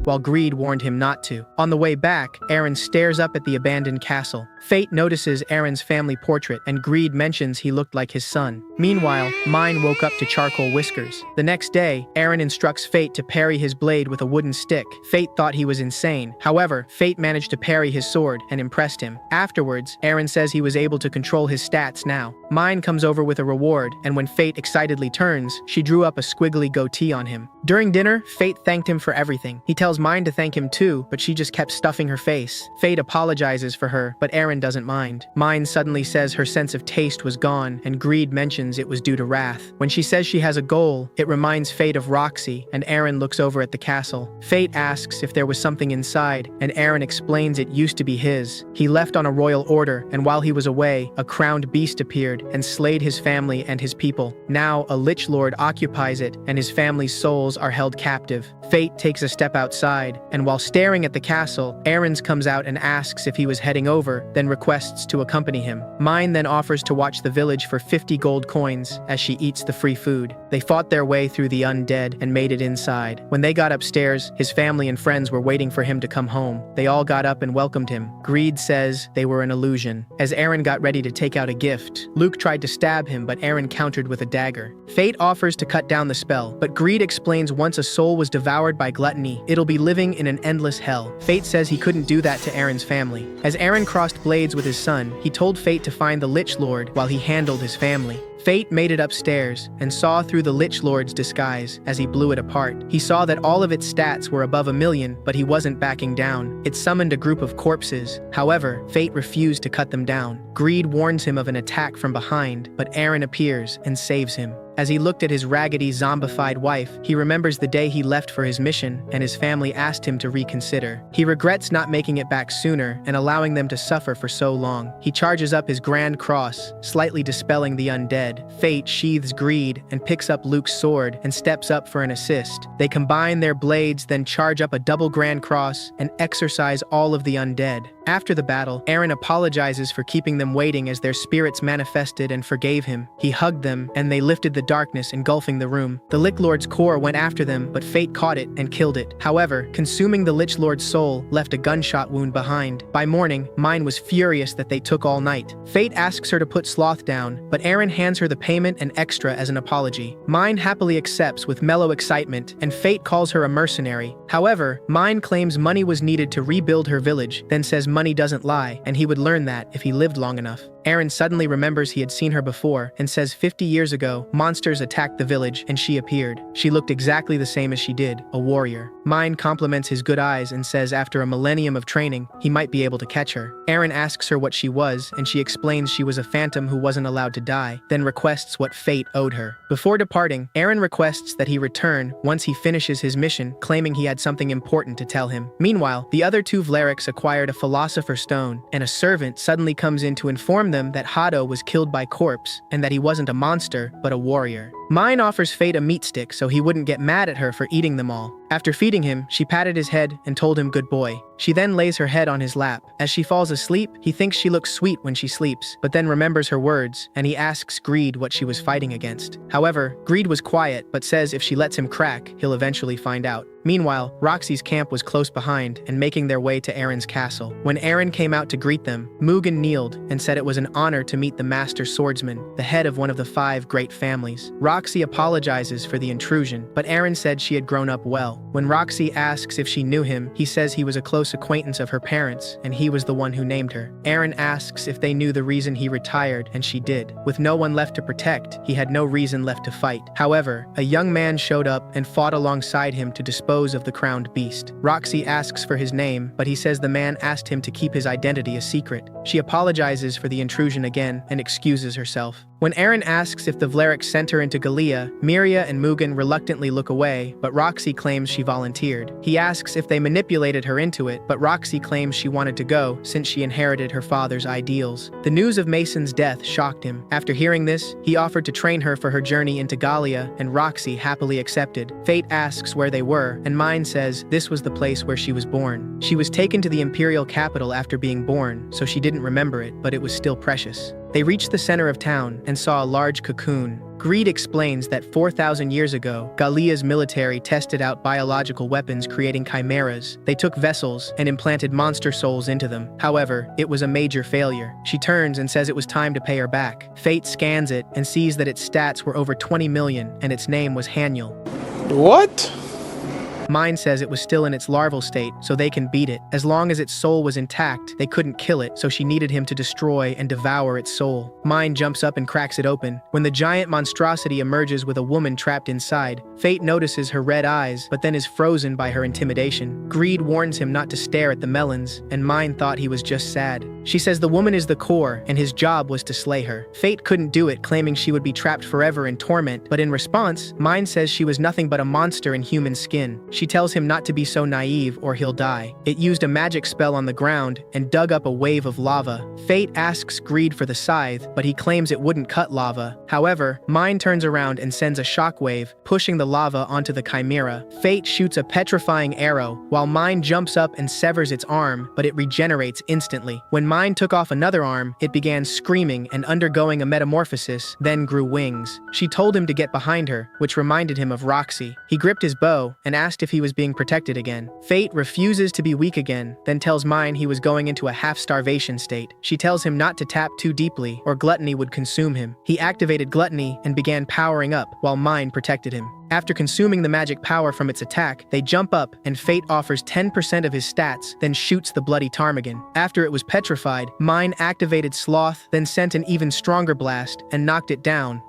while Greed warned him not to. On the way back, Aaron stares up at the abandoned castle. Fate notices Aaron's family portrait, and Greed mentions he looked like his son. Meanwhile, Mine woke up to charcoal whiskers. The next day, Aaron instructs Fate to parry his blade with a wooden stick. Fate thought he was insane. However, Fate managed to parry his sword and impressed him. Afterwards, Aaron says he was able to control his stats now. Mine comes over with a reward, and when Fate excitedly turns, she drew up a squiggly goatee on him. During dinner, Fate thanked him for everything. He tells Mine to thank him too, but she just kept stuffing her face. Fate apologizes for her, but Aaron doesn't mind. Mine suddenly says her sense of taste was gone, and Greed mentions it was due to wrath. When she says she has a goal, it reminds Fate of Roxy, and Aaron looks over at the castle. Fate asks if there was something inside, and Aaron explains it used to be his. He left on a royal order, and while he was away, a crowned beast appeared and slayed his family and his people. Now, a lich lord occupies it, and his family's souls are held captive. Fate takes a step outside, and while staring at the castle, Aaron comes out and asks if he was heading over, then requests to accompany him. Mine then offers to watch the village for 50 gold coins as she eats the free food. They fought their way through the undead and made it inside. When they got upstairs, his family and friends were waiting for him to come home. They all got up and welcomed him. Greed says they were an illusion. As Aaron got ready to take out a gift, Luke tried to stab him, but Aaron countered with a dagger. Fate offers to cut down the spell, but Greed explains once a soul was devoured by gluttony, it'll be living in an endless hell. Fate says he couldn't do that to Aaron's family. As Aaron crossed blades with his son, he told Fate to find the Lich Lord while he handled his family. Fate made it upstairs and saw through the Lich Lord's disguise as he blew it apart. He saw that all of its stats were above 1 million, but he wasn't backing down. It summoned a group of corpses. However, Fate refused to cut them down. Greed warns him of an attack from behind, but Aaron appears and saves him. As he looked at his raggedy, zombified wife, he remembers the day he left for his mission, and his family asked him to reconsider. He regrets not making it back sooner and allowing them to suffer for so long. He charges up his grand cross, slightly dispelling the undead. Fate sheathes Greed and picks up Luke's sword and steps up for an assist. They combine their blades, then charge up a double grand cross and exorcise all of the undead. After the battle, Aaron apologizes for keeping them waiting as their spirits manifested and forgave him. He hugged them, and they lifted the darkness engulfing the room. The Lich Lord's core went after them, but Fate caught it and killed it. However, consuming the Lich Lord's soul left a gunshot wound behind. By morning, Mine was furious that they took all night. Fate asks her to put Sloth down, but Aaron hands her the payment and extra as an apology. Mine happily accepts with mellow excitement, and Fate calls her a mercenary. However, Mine claims money was needed to rebuild her village, then says money doesn't lie, and he would learn that if he lived long enough. Aaron suddenly remembers he had seen her before and says 50 years ago, monsters attacked the village and she appeared. She looked exactly the same as she did, a warrior. Mine compliments his good eyes and says after a millennium of training, he might be able to catch her. Aaron asks her what she was, and she explains she was a phantom who wasn't allowed to die, then requests what fate owed her. Before departing, Aaron requests that he return once he finishes his mission, claiming he had something important to tell him. Meanwhile, the other two Vleriks acquired a Philosopher's Stone, and a servant suddenly comes in to inform them that Hado was killed by corpse, and that he wasn't a monster, but a warrior. Mine offers Fate a meat stick so he wouldn't get mad at her for eating them all. After feeding him, she patted his head and told him good boy. She then lays her head on his lap. As she falls asleep, he thinks she looks sweet when she sleeps, but then remembers her words, and he asks Greed what she was fighting against. However, Greed was quiet, but says if she lets him crack, he'll eventually find out. Meanwhile, Roxy's camp was close behind and making their way to Aaron's castle. When Aaron came out to greet them, Mugen kneeled and said it was an honor to meet the master swordsman, the head of one of the 5 great families. Roxy apologizes for the intrusion, but Aaron said she had grown up well. When Roxy asks if she knew him, he says he was a close acquaintance of her parents, and he was the one who named her. Aaron asks if they knew the reason he retired, and she did. With no one left to protect, he had no reason left to fight. However, a young man showed up and fought alongside him to dispose of the crowned beast. Roxy asks for his name, but he says the man asked him to keep his identity a secret. She apologizes for the intrusion again and excuses herself. When Aaron asks if the Vlerick sent her into Galia, Miria and Mugen reluctantly look away, but Roxy claims she volunteered. He asks if they manipulated her into it, but Roxy claims she wanted to go since she inherited her father's ideals. The news of Mason's death shocked him. After hearing this, he offered to train her for her journey into Galia, and Roxy happily accepted. Fate asks where they were, and Mine says this was the place where she was born. She was taken to the imperial capital after being born, so she didn't remember it, but it was still precious. They reached the center of town and saw a large cocoon. Greed explains that 4,000 years ago, Galia's military tested out biological weapons creating chimeras. They took vessels and implanted monster souls into them. However, it was a major failure. She turns and says it was time to pay her back. Fate scans it and sees that its stats were over 20 million and its name was Haniel. What? Mine says it was still in its larval state, so they can beat it. As long as its soul was intact, they couldn't kill it, so she needed him to destroy and devour its soul. Mine jumps up and cracks it open. When the giant monstrosity emerges with a woman trapped inside, Fate notices her red eyes, but then is frozen by her intimidation. Greed warns him not to stare at the melons, and Mine thought he was just sad. She says the woman is the core, and his job was to slay her. Fate couldn't do it, claiming she would be trapped forever in torment, but in response, Mine says she was nothing but a monster in human skin. She tells him not to be so naive or he'll die. It used a magic spell on the ground and dug up a wave of lava. Fate asks Greed for the scythe, but he claims it wouldn't cut lava. However, Mine turns around and sends a shockwave, pushing the lava onto the chimera. Fate shoots a petrifying arrow, while Mine jumps up and severs its arm, but it regenerates instantly. When Mine took off another arm, it began screaming and undergoing a metamorphosis, then grew wings. She told him to get behind her, which reminded him of Roxy. He gripped his bow and asked if he was being protected again. Fate refuses to be weak again, then tells Mine he was going into a half-starvation state. She tells him not to tap too deeply, or Gluttony would consume him. He activated Gluttony and began powering up, while Mine protected him. After consuming the magic power from its attack, they jump up, and Fate offers 10% of his stats, then shoots the bloody ptarmigan. After it was petrified, Mine activated Sloth, then sent an even stronger blast, and knocked it down.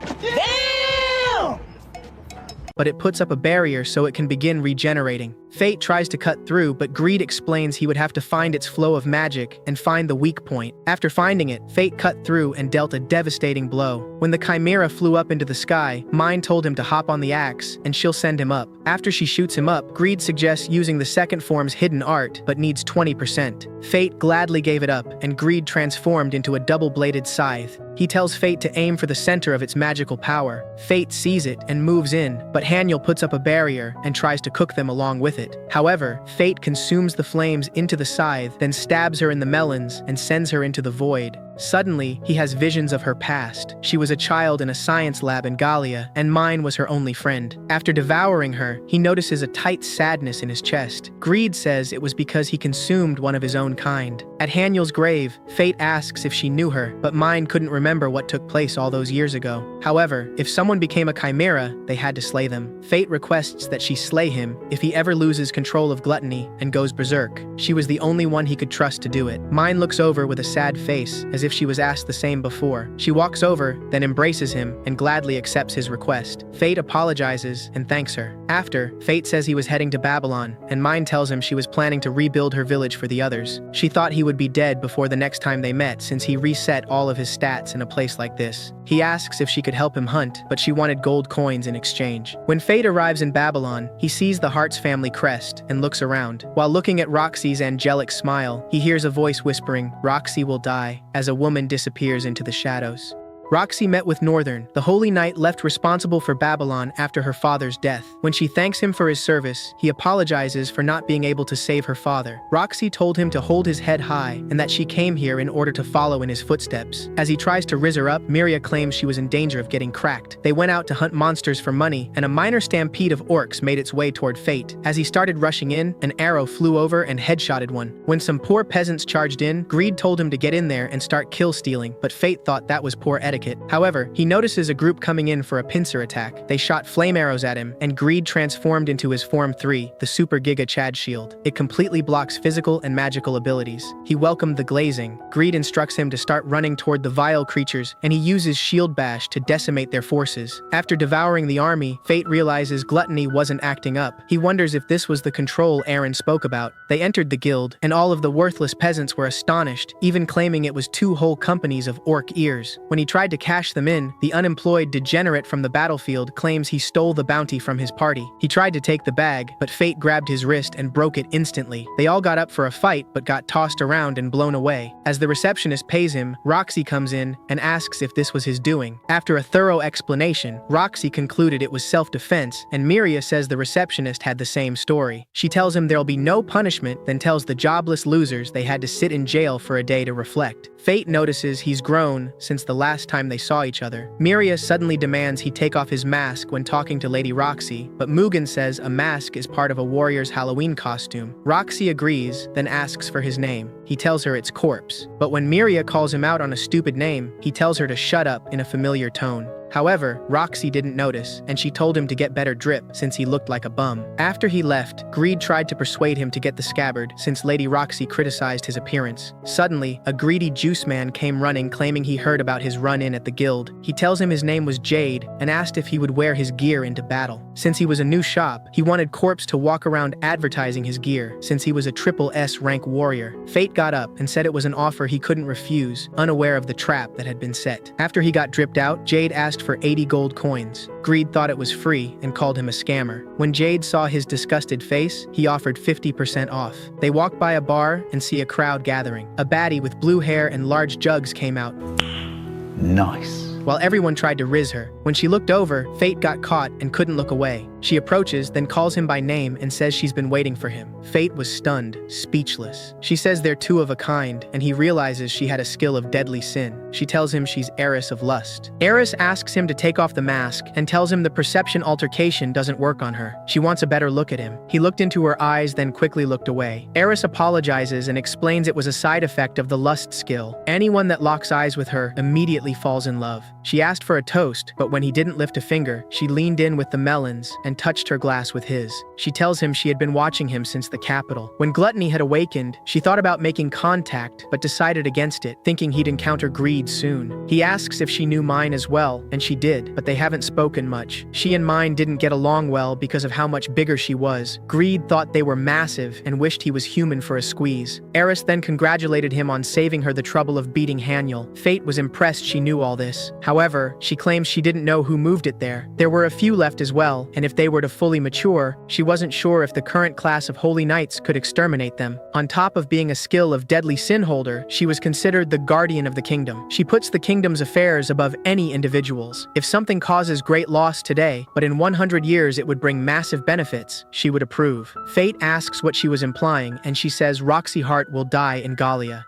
But it puts up a barrier so it can begin regenerating. Fate tries to cut through, but Greed explains he would have to find its flow of magic and find the weak point. After finding it, Fate cut through and dealt a devastating blow. When the chimera flew up into the sky, Mine told him to hop on the axe, and she'll send him up. After she shoots him up, Greed suggests using the second form's hidden art, but needs 20%. Fate gladly gave it up, and Greed transformed into a double-bladed scythe. He tells Fate to aim for the center of its magical power. Fate sees it and moves in, but Haniel puts up a barrier and tries to cook them along with it. However, Fate consumes the flames into the scythe, then stabs her in the melons and sends her into the void. Suddenly, he has visions of her past. She was a child in a science lab in Galia, and Mine was her only friend. After devouring her, he notices a tight sadness in his chest. Greed says it was because he consumed one of his own kind. At Haniel's grave, Fate asks if she knew her, but Mine couldn't remember what took place all those years ago. However, if someone became a chimera, they had to slay them. Fate requests that she slay him if he ever loses control of Gluttony and goes berserk. She was the only one he could trust to do it. Mine looks over with a sad face, as if she was asked the same before. She walks over, then embraces him, and gladly accepts his request. Fate apologizes and thanks her. After, Fate says he was heading to Babylon, and Mine tells him she was planning to rebuild her village for the others. She thought he would be dead before the next time they met, since he reset all of his stats in a place like this. He asks if she could help him hunt, but she wanted gold coins in exchange. When Fate arrives in Babylon, he sees the Hart's family crest and looks around. While looking at Roxy's angelic smile, he hears a voice whispering, "Roxy will die," as a woman disappears into the shadows. Roxy met with Northern, the Holy Knight left responsible for Babylon after her father's death. When she thanks him for his service, he apologizes for not being able to save her father. Roxy told him to hold his head high and that she came here in order to follow in his footsteps. As he tries to rizz her up, Miria claims she was in danger of getting cracked. They went out to hunt monsters for money, and a minor stampede of orcs made its way toward Fate. As he started rushing in, an arrow flew over and headshotted one. When some poor peasants charged in, Greed told him to get in there and start kill stealing, but Fate thought that was poor etiquette. However, he notices a group coming in for a pincer attack. They shot flame arrows at him, and Greed transformed into his Form 3, the Super Giga Chad Shield. It completely blocks physical and magical abilities. He welcomed the glazing. Greed instructs him to start running toward the vile creatures, and he uses Shield Bash to decimate their forces. After devouring the army, Fate realizes Gluttony wasn't acting up. He wonders if this was the control Aaron spoke about. They entered the guild, and all of the worthless peasants were astonished, even claiming it was 2 whole companies of orc ears. When he tried to cash them in, the unemployed degenerate from the battlefield claims he stole the bounty from his party. He tried to take the bag, but Fate grabbed his wrist and broke it instantly. They all got up for a fight, but got tossed around and blown away. As the receptionist pays him, Roxy comes in and asks if this was his doing. After a thorough explanation, Roxy concluded it was self-defense, and Miria says the receptionist had the same story. She tells him there'll be no punishment, then tells the jobless losers they had to sit in jail for a day to reflect. Fate notices he's grown since the last time they saw each other. Miria suddenly demands he take off his mask when talking to Lady Roxy, but Mugen says a mask is part of a warrior's Halloween costume. Roxy agrees, then asks for his name. He tells her it's Corpse. But when Miria calls him out on a stupid name, he tells her to shut up in a familiar tone. However, Roxy didn't notice, and she told him to get better drip since he looked like a bum. After he left, Greed tried to persuade him to get the scabbard since Lady Roxy criticized his appearance. Suddenly, a greedy juice man came running claiming he heard about his run-in at the guild. He tells him his name was Jade and asked if he would wear his gear into battle. Since he was a new shop, he wanted Corpse to walk around advertising his gear since he was a triple S rank warrior. Fate got up and said it was an offer he couldn't refuse, unaware of the trap that had been set. After he got dripped out, Jade asked for 80 gold coins. Greed thought it was free and called him a scammer. When Jade saw his disgusted face, he offered 50% off. They walk by a bar and see a crowd gathering. A baddie with blue hair and large jugs came out. Nice. While everyone tried to rizz her. When she looked over, Fate got caught and couldn't look away. She approaches, then calls him by name and says she's been waiting for him. Fate was stunned, speechless. She says they're 2 of a kind, and he realizes she had a skill of deadly sin. She tells him she's Heiress of Lust. Heiress asks him to take off the mask and tells him the perception altercation doesn't work on her. She wants a better look at him. He looked into her eyes, then quickly looked away. Heiress apologizes and explains it was a side effect of the lust skill. Anyone that locks eyes with her immediately falls in love. She asked for a toast, but when he didn't lift a finger, she leaned in with the melons and touched her glass with his. She tells him she had been watching him since the capital. When Gluttony had awakened, she thought about making contact, but decided against it, thinking he'd encounter Greed soon. He asks if she knew Mine as well, and she did, but they haven't spoken much. She and Mine didn't get along well because of how much bigger she was. Greed thought they were massive and wished he was human for a squeeze. Eris then congratulated him on saving her the trouble of beating Haniel. Fate was impressed she knew all this. However, she claims she didn't know who moved it there. There were a few left as well, and if they were to fully mature, she wasn't sure if the current class of Holy Knights could exterminate them. On top of being a skill of deadly sin holder, she was considered the guardian of the kingdom. She puts the kingdom's affairs above any individual's. If something causes great loss today, but in 100 years it would bring massive benefits, she would approve. Fate asks what she was implying, and she says Roxy Hart will die in Galia.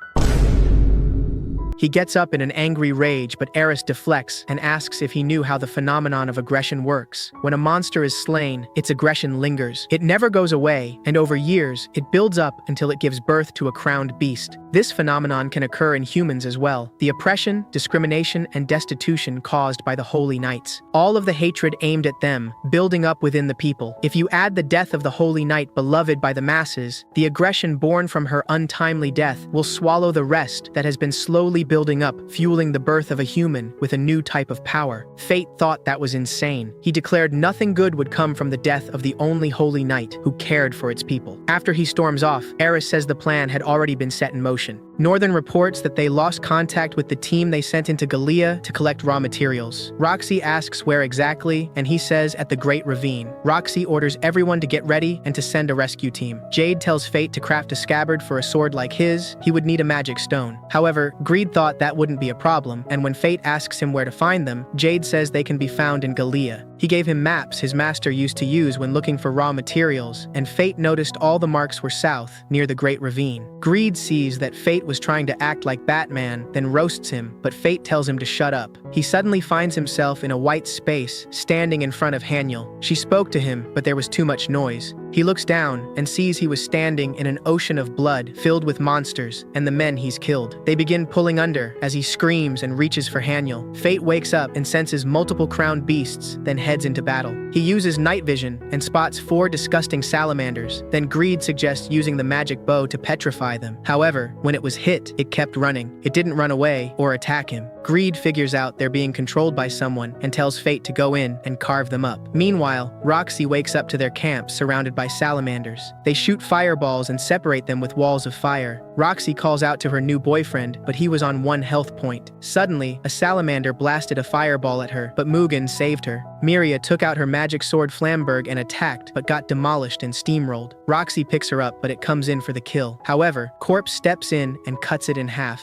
He gets up in an angry rage, but Eris deflects and asks if he knew how the phenomenon of aggression works. When a monster is slain, its aggression lingers. It never goes away, and over years, it builds up until it gives birth to a crowned beast. This phenomenon can occur in humans as well. The oppression, discrimination, and destitution caused by the Holy Knights. All of the hatred aimed at them, building up within the people. If you add the death of the Holy Knight beloved by the masses, the aggression born from her untimely death will swallow the rest that has been slowly building up, fueling the birth of a human with a new type of power. Fate thought that was insane. He declared nothing good would come from the death of the only Holy Knight who cared for its people. After he storms off, Eris says the plan had already been set in motion. Northern reports that they lost contact with the team they sent into Galia to collect raw materials. Roxy asks where exactly, and he says at the Great Ravine. Roxy orders everyone to get ready and to send a rescue team. Jade tells Fate to craft a scabbard for a sword like his. He would need a magic stone. However, Greed Greed thought that wouldn't be a problem, and when Fate asks him where to find them, Jade says they can be found in Galia. He gave him maps his master used to use when looking for raw materials, and Fate noticed all the marks were south, near the Great Ravine. Greed sees that Fate was trying to act like Batman, then roasts him, but Fate tells him to shut up. He suddenly finds himself in a white space, standing in front of Haniel. She spoke to him, but there was too much noise. He looks down and sees he was standing in an ocean of blood filled with monsters and the men he's killed. They begin pulling under as he screams and reaches for Haniel. Fate wakes up and senses multiple crowned beasts, then heads into battle. He uses night vision and spots 4 disgusting salamanders. Then Greed suggests using the magic bow to petrify them. However, when it was hit, it kept running. It didn't run away or attack him. Greed figures out they're being controlled by someone and tells Fate to go in and carve them up. Meanwhile, Roxy wakes up to their camp surrounded by salamanders. They shoot fireballs and separate them with walls of fire. Roxy calls out to her new boyfriend, but he was on 1 health point. Suddenly, a salamander blasted a fireball at her, but Mugen saved her. Miria took out her magic sword Flamberg and attacked, but got demolished and steamrolled. Roxy picks her up, but it comes in for the kill. However, Corpse steps in and cuts it in half,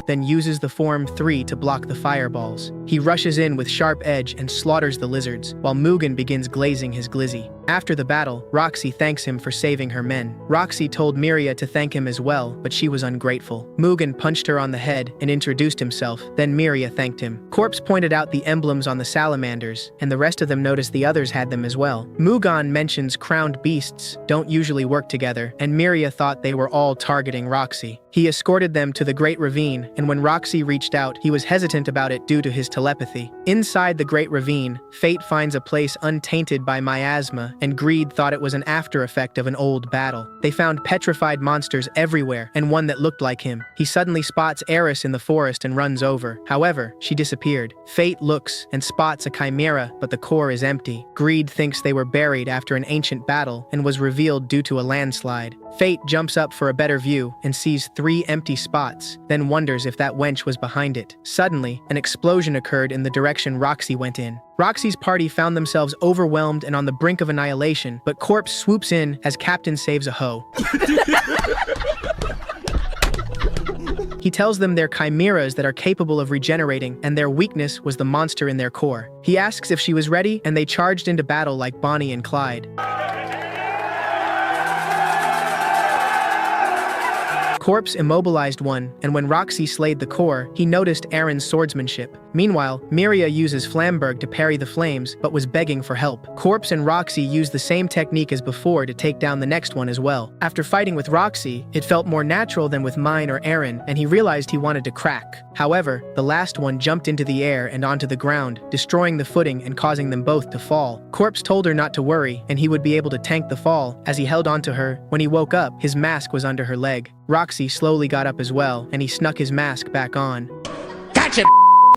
then uses the form 3 to block the fireballs. He rushes in with sharp edge and slaughters the lizards, while Mugen begins glazing his glizzy. After the battle, Roxy thanks him for saving her men. Roxy told Miria to thank him as well, but she was ungrateful. Mugen punched her on the head and introduced himself, then Miria thanked him. Corpse pointed out the emblems on the salamanders, and the rest of them noticed the others had them as well. Mugen mentions crowned beasts don't usually work together, and Miria thought they were all targeting Roxy. He escorted them to the Great Ravine, and when Roxy reached out, he was hesitant about it due to his telepathy. Inside the Great Ravine, Fate finds a place untainted by miasma, and Greed thought it was an after effect of an old battle. They found petrified monsters everywhere, and one that looked like him. He suddenly spots Eris in the forest and runs over. However, she disappeared. Fate looks and spots a chimera, but the core is empty. Greed thinks they were buried after an ancient battle and was revealed due to a landslide. Fate jumps up for a better view and sees 3 empty spots, then wonders if that wench was behind it. Suddenly, an explosion occurred in the direction Roxy went in. Roxy's party found themselves overwhelmed and on the brink of annihilation, but Corpse swoops in as Captain saves a hoe. He tells them they're chimeras that are capable of regenerating, and their weakness was the monster in their core. He asks if she was ready, and they charged into battle like Bonnie and Clyde. Corpse immobilized one, and when Roxy slayed the core, he noticed Aaron's swordsmanship. Meanwhile, Miria uses Flamberg to parry the flames, but was begging for help. Corpse and Roxy used the same technique as before to take down the next one as well. After fighting with Roxy, it felt more natural than with Mine or Aaron, and he realized he wanted to crack. However, the last one jumped into the air and onto the ground, destroying the footing and causing them both to fall. Corpse told her not to worry, and he would be able to tank the fall. As he held onto her, when he woke up, his mask was under her leg. Roxy slowly got up as well, and he snuck his mask back on. Gotcha!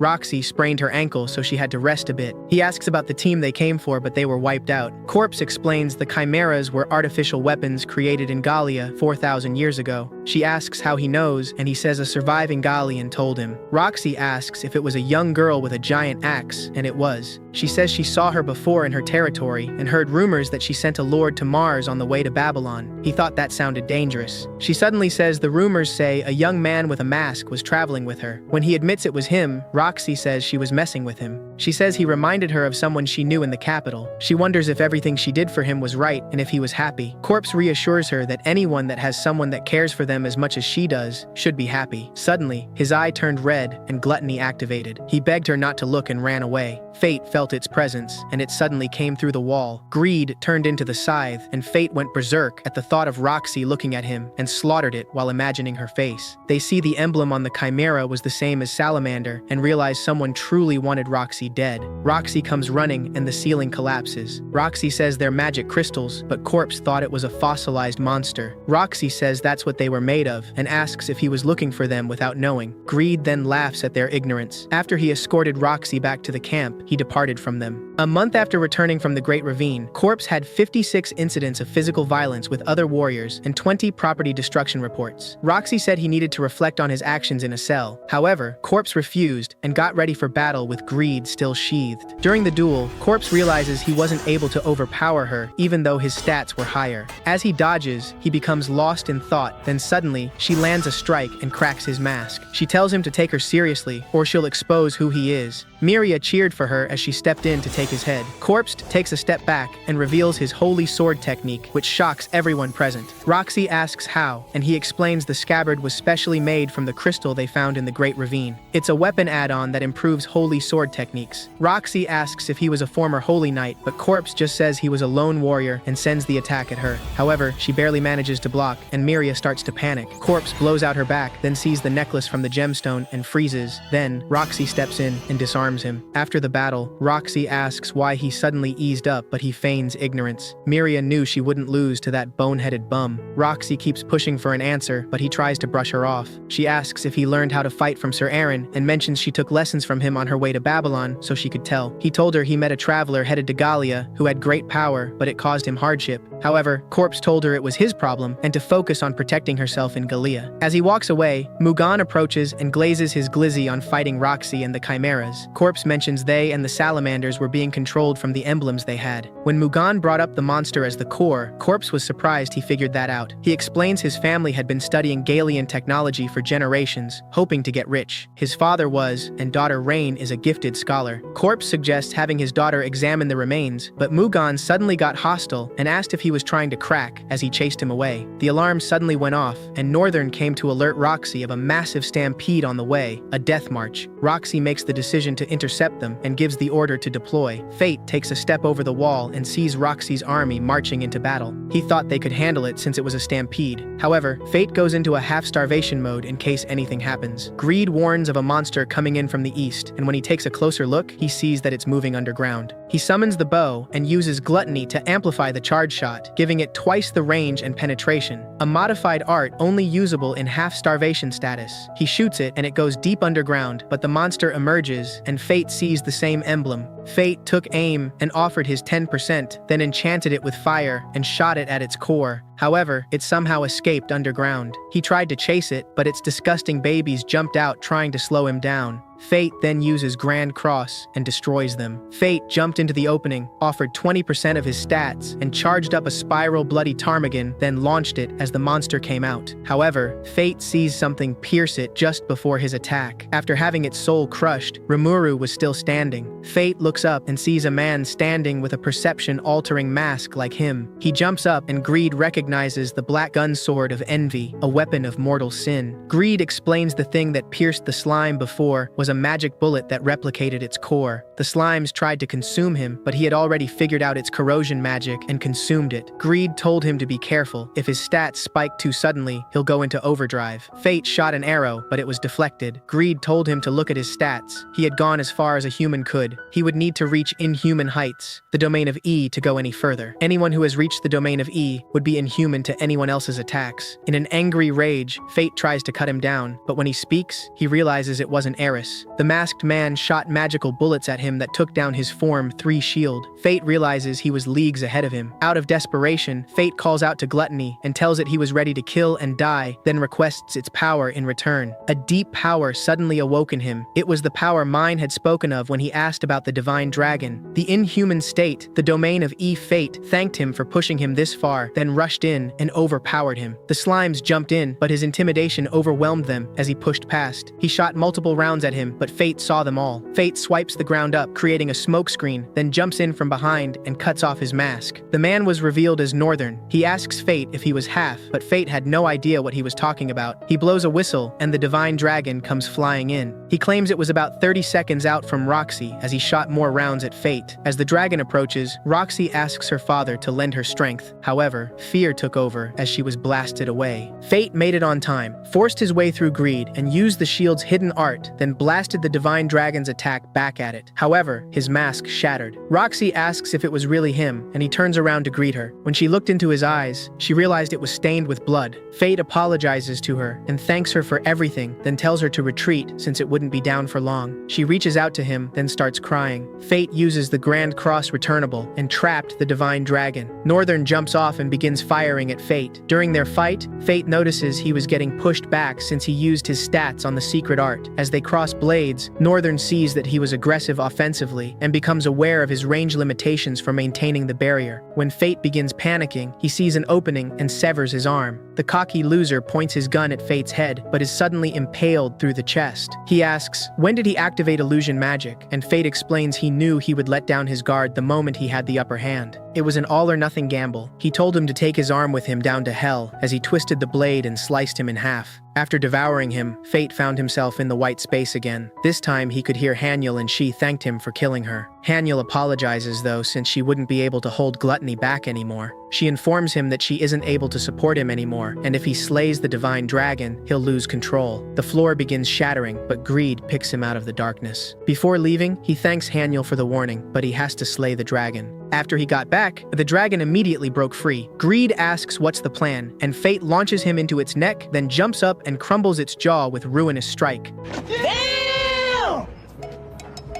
Roxy sprained her ankle, so she had to rest a bit. He asks about the team they came for, but they were wiped out. Corpse explains the chimeras were artificial weapons created in Galia 4,000 years ago. She asks how he knows, and he says a surviving Galian told him. Roxy asks if it was a young girl with a giant axe, and it was. She says she saw her before in her territory and heard rumors that she sent a lord to Mars on the way to Babylon. He thought that sounded dangerous. She suddenly says the rumors say a young man with a mask was traveling with her. When he admits it was him, Roxy says she was messing with him. She says he reminded her of someone she knew in the capital. She wonders if everything she did for him was right and if he was happy. Corpse reassures her that anyone that has someone that cares for them as much as she does should be happy. Suddenly, his eye turned red and Gluttony activated. He begged her not to look and ran away. Fate felt its presence, and it suddenly came through the wall. Greed turned into the scythe, and Fate went berserk at the thought of Roxy looking at him and slaughtered it while imagining her face. They see the emblem on the chimera was the same as Salamander and realize someone truly wanted Roxy dead. Roxy comes running and the ceiling collapses. Roxy says they're magic crystals, but Corpse thought it was a fossilized monster. Roxy says that's what they were made of and asks if he was looking for them without knowing. Greed then laughs at their ignorance. After he escorted Roxy back to the camp, he departed from them. A month after returning from the Great Ravine, Corpse had 56 incidents of physical violence with other warriors and 20 property destruction reports. Roxy said he needed to reflect on his actions in a cell. However, Corpse refused and got ready for battle with Greed's still sheathed. During the duel, Corpse realizes he wasn't able to overpower her, even though his stats were higher. As he dodges, he becomes lost in thought, then suddenly, she lands a strike and cracks his mask. She tells him to take her seriously, or she'll expose who he is. Miria cheered for her as she stepped in to take his head. Corpse takes a step back and reveals his holy sword technique, which shocks everyone present. Roxy asks how, and he explains the scabbard was specially made from the crystal they found in the Great Ravine. It's a weapon add-on that improves holy sword techniques. Roxy asks if he was a former holy knight, but Corpse just says he was a lone warrior and sends the attack at her. However, she barely manages to block, and Miria starts to panic. Corpse blows out her back, then sees the necklace from the gemstone and freezes. Then, Roxy steps in and disarms him. After the battle, Roxy asks why he suddenly eased up, but he feigns ignorance. Miria knew she wouldn't lose to that boneheaded bum. Roxy keeps pushing for an answer, but he tries to brush her off. She asks if he learned how to fight from Sir Aaron, and mentions she took lessons from him on her way to Babylon, so she could tell. He told her he met a traveler headed to Galia who had great power, but it caused him hardship. However, Corpse told her it was his problem and to focus on protecting herself in Galia. As he walks away, Mugan approaches and glazes his glizzy on fighting Roxy and the Chimeras. Corpse mentions they and the salamanders were being controlled from the emblems they had. When Mugan brought up the monster as the core, Corpse was surprised he figured that out. He explains his family had been studying Galian technology for generations, hoping to get rich. His father was, and daughter Rain is a gifted scholar. Corpse suggests having his daughter examine the remains, but Mugan suddenly got hostile and asked if he was trying to crack as he chased him away. The alarm suddenly went off, and Northern came to alert Roxy of a massive stampede on the way, a death march. Roxy makes the decision to intercept them and gives the order to deploy. Fate takes a step over the wall and sees Roxy's army marching into battle. He thought they could handle it since it was a stampede. However, Fate goes into a half-starvation mode in case anything happens. Greed warns of a monster coming in from the east, and when he takes a closer look, he sees that it's moving underground. He summons the bow and uses Gluttony to amplify the charge shot, giving it twice the range and penetration, a modified art only usable in half-starvation status. He shoots it and it goes deep underground, but the monster emerges and Fate sees the same emblem. Fate took aim and offered his 10%, then enchanted it with fire and shot it at its core. However, it somehow escaped underground. He tried to chase it, but its disgusting babies jumped out trying to slow him down. Fate then uses Grand Cross and destroys them. Fate jumped into the opening, offered 20% of his stats, and charged up a spiral bloody ptarmigan, then launched it as the monster came out. However, Fate sees something pierce it just before his attack. After having its soul crushed, Rimuru was still standing. Fate looks up and sees a man standing with a perception-altering mask like him. He jumps up and Greed recognizes the black gun sword of envy, a weapon of mortal sin. Greed explains the thing that pierced the slime before was a magic bullet that replicated its core. The slimes tried to consume him, but he had already figured out its corrosion magic and consumed it. Greed told him to be careful. If his stats spike too suddenly, he'll go into overdrive. Fate shot an arrow, but it was deflected. Greed told him to look at his stats. He had gone as far as a human could. He would need to reach inhuman heights, the domain of E, to go any further. Anyone who has reached the domain of E would be inhuman to anyone else's attacks. In an angry rage, Fate tries to cut him down, but when he speaks, he realizes it wasn't Eris. The masked man shot magical bullets at him that took down his Form 3 shield. Fate realizes he was leagues ahead of him. Out of desperation, Fate calls out to Gluttony and tells it he was ready to kill and die, then requests its power in return. A deep power suddenly awoke in him. It was the power Mine had spoken of when he asked about the divine dragon. The inhuman state, the domain of E. Fate, thanked him for pushing him this far, then rushed in and overpowered him. The slimes jumped in, but his intimidation overwhelmed them as he pushed past. He shot multiple rounds at him, but Fate saw them all. Fate swipes the ground up, creating a smokescreen, then jumps in from behind and cuts off his mask. The man was revealed as Northern. He asks Fate if he was half, but Fate had no idea what he was talking about. He blows a whistle, and the divine dragon comes flying in. He claims it was about 30 seconds out from Roxy as he shot more rounds at Fate. As the dragon approaches, Roxy asks her father to lend her strength. However, fear took over as she was blasted away. Fate made it on time, forced his way through Greed, and used the shield's hidden art, then blasted the divine dragon's attack back at it. However, his mask shattered. Roxy asks if it was really him, and he turns around to greet her. When she looked into his eyes, she realized it was stained with blood. Fate apologizes to her and thanks her for everything, then tells her to retreat since it wouldn't be down for long. She reaches out to him, then starts crying. Fate uses the Grand Cross returnable and trapped the divine dragon. Northern jumps off and begins firing at Fate. During their fight, Fate notices he was getting pushed back since he used his stats on the secret art. As they cross blades, Northern sees that he was aggressive offensively and becomes aware of his range limitations for maintaining the barrier. When Fate begins panicking, he sees an opening and severs his arm. The cocky loser points his gun at Fate's head, but is suddenly impaled through the chest. He asks, when did he activate illusion magic? And Fate explains he knew he would let down his guard the moment he had the upper hand. It was an all-or-nothing gamble. He told him to take his arm with him down to hell as he twisted the blade and sliced him in half. After devouring him, Fate found himself in the white space again. This time he could hear Haniel and she thanked him for killing her. Haniel apologizes though, since she wouldn't be able to hold Gluttony back anymore. She informs him that she isn't able to support him anymore, and if he slays the divine dragon, he'll lose control. The floor begins shattering, but greed picks him out of the darkness. Before leaving, he thanks Haniel for the warning, but he has to slay the dragon. After he got back, the dragon immediately broke free. Greed asks what's the plan, and Fate launches him into its neck, then jumps up and crumbles its jaw with ruinous strike.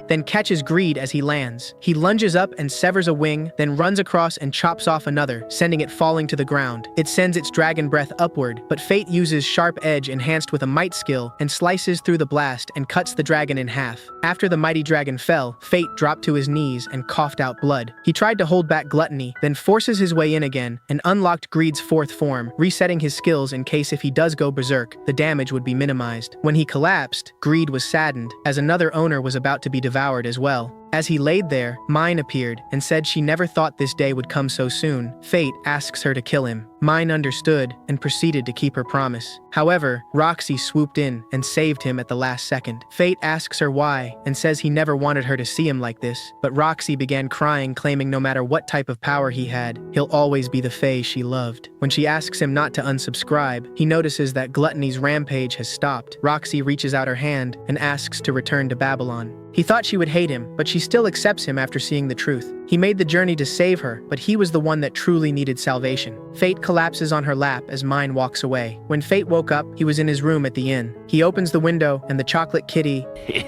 Then catches Greed as he lands. He lunges up and severs a wing, then runs across and chops off another, sending it falling to the ground. It sends its dragon breath upward, but Fate uses sharp edge enhanced with a might skill and slices through the blast and cuts the dragon in half. After the mighty dragon fell, Fate dropped to his knees and coughed out blood. He tried to hold back Gluttony, then forces his way in again and unlocked Greed's fourth form, resetting his skills in case if he does go berserk, the damage would be minimized. When he collapsed, Greed was saddened, as another owner was about to be devoured as well. As he laid there, Mine appeared and said she never thought this day would come so soon. Fate asks her to kill him. Mine understood and proceeded to keep her promise. However, Roxy swooped in and saved him at the last second. Fate asks her why and says he never wanted her to see him like this, but Roxy began crying, claiming no matter what type of power he had, he'll always be the fae she loved. When she asks him not to unsubscribe, he notices that Gluttony's rampage has stopped. Roxy reaches out her hand and asks to return to Babylon. He thought she would hate him, but she still accepts him after seeing the truth. He made the journey to save her, but he was the one that truly needed salvation. Fate collapses on her lap as Mine walks away. When Fate woke up, he was in his room at the inn. He opens the window and the chocolate kitty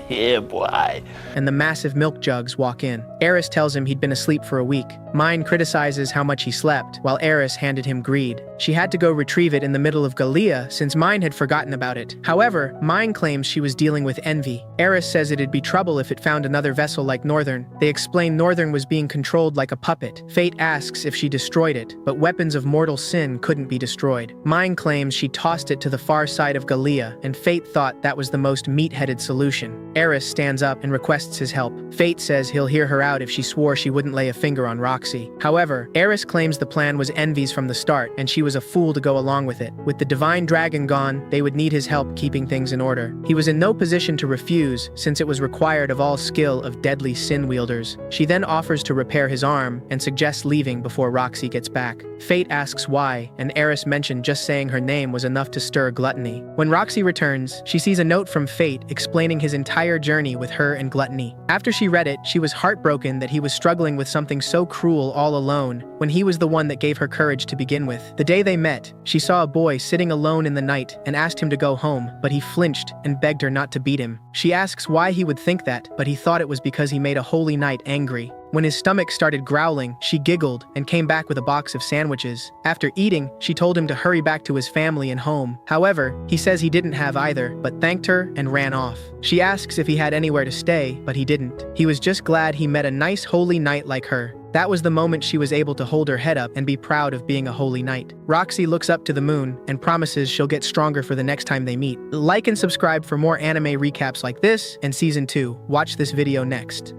Yeah, boy. and the massive milk jugs walk in. Eris tells him he'd been asleep for a week. Mine criticizes how much he slept, while Eris handed him Greed. She had to go retrieve it in the middle of Galia since Mine had forgotten about it. However, Mine claims she was dealing with envy. Eris says it'd be trouble if it found another vessel like Northern. They explain Northern was being controlled like a puppet. Fate asks if she destroyed it, but weapons of mortal sin couldn't be destroyed. Mine claims she tossed it to the far side of Galia, and Fate thought that was the most meat-headed solution. Eris stands up and requests his help. Fate says he'll hear her out if she swore she wouldn't lay a finger on Roxy. However, Eris claims the plan was Envy's from the start, and she was a fool to go along with it. With the divine dragon gone, they would need his help keeping things in order. He was in no position to refuse, since it was required of all skill of deadly sin wielders. She then offers to repair his arm and suggests leaving before Roxy gets back. Fate asks why, and Eris mentioned just saying her name was enough to stir Gluttony. When Roxy returns, she sees a note from Fate explaining his entire journey with her and Gluttony. After she read it, she was heartbroken that he was struggling with something so cruel all alone, when he was the one that gave her courage to begin with. The day they met, she saw a boy sitting alone in the night and asked him to go home, but he flinched and begged her not to beat him. She asks why he would think that, but he thought it was because he made a holy knight angry. When his stomach started growling, she giggled and came back with a box of sandwiches. After eating, she told him to hurry back to his family and home. However, he says he didn't have either, but thanked her and ran off. She asks if he had anywhere to stay, but he didn't. He was just glad he met a nice holy knight like her. That was the moment she was able to hold her head up and be proud of being a holy knight. Roxy looks up to the moon and promises she'll get stronger for the next time they meet. Like and subscribe for more anime recaps like this and Season 2. Watch this video next.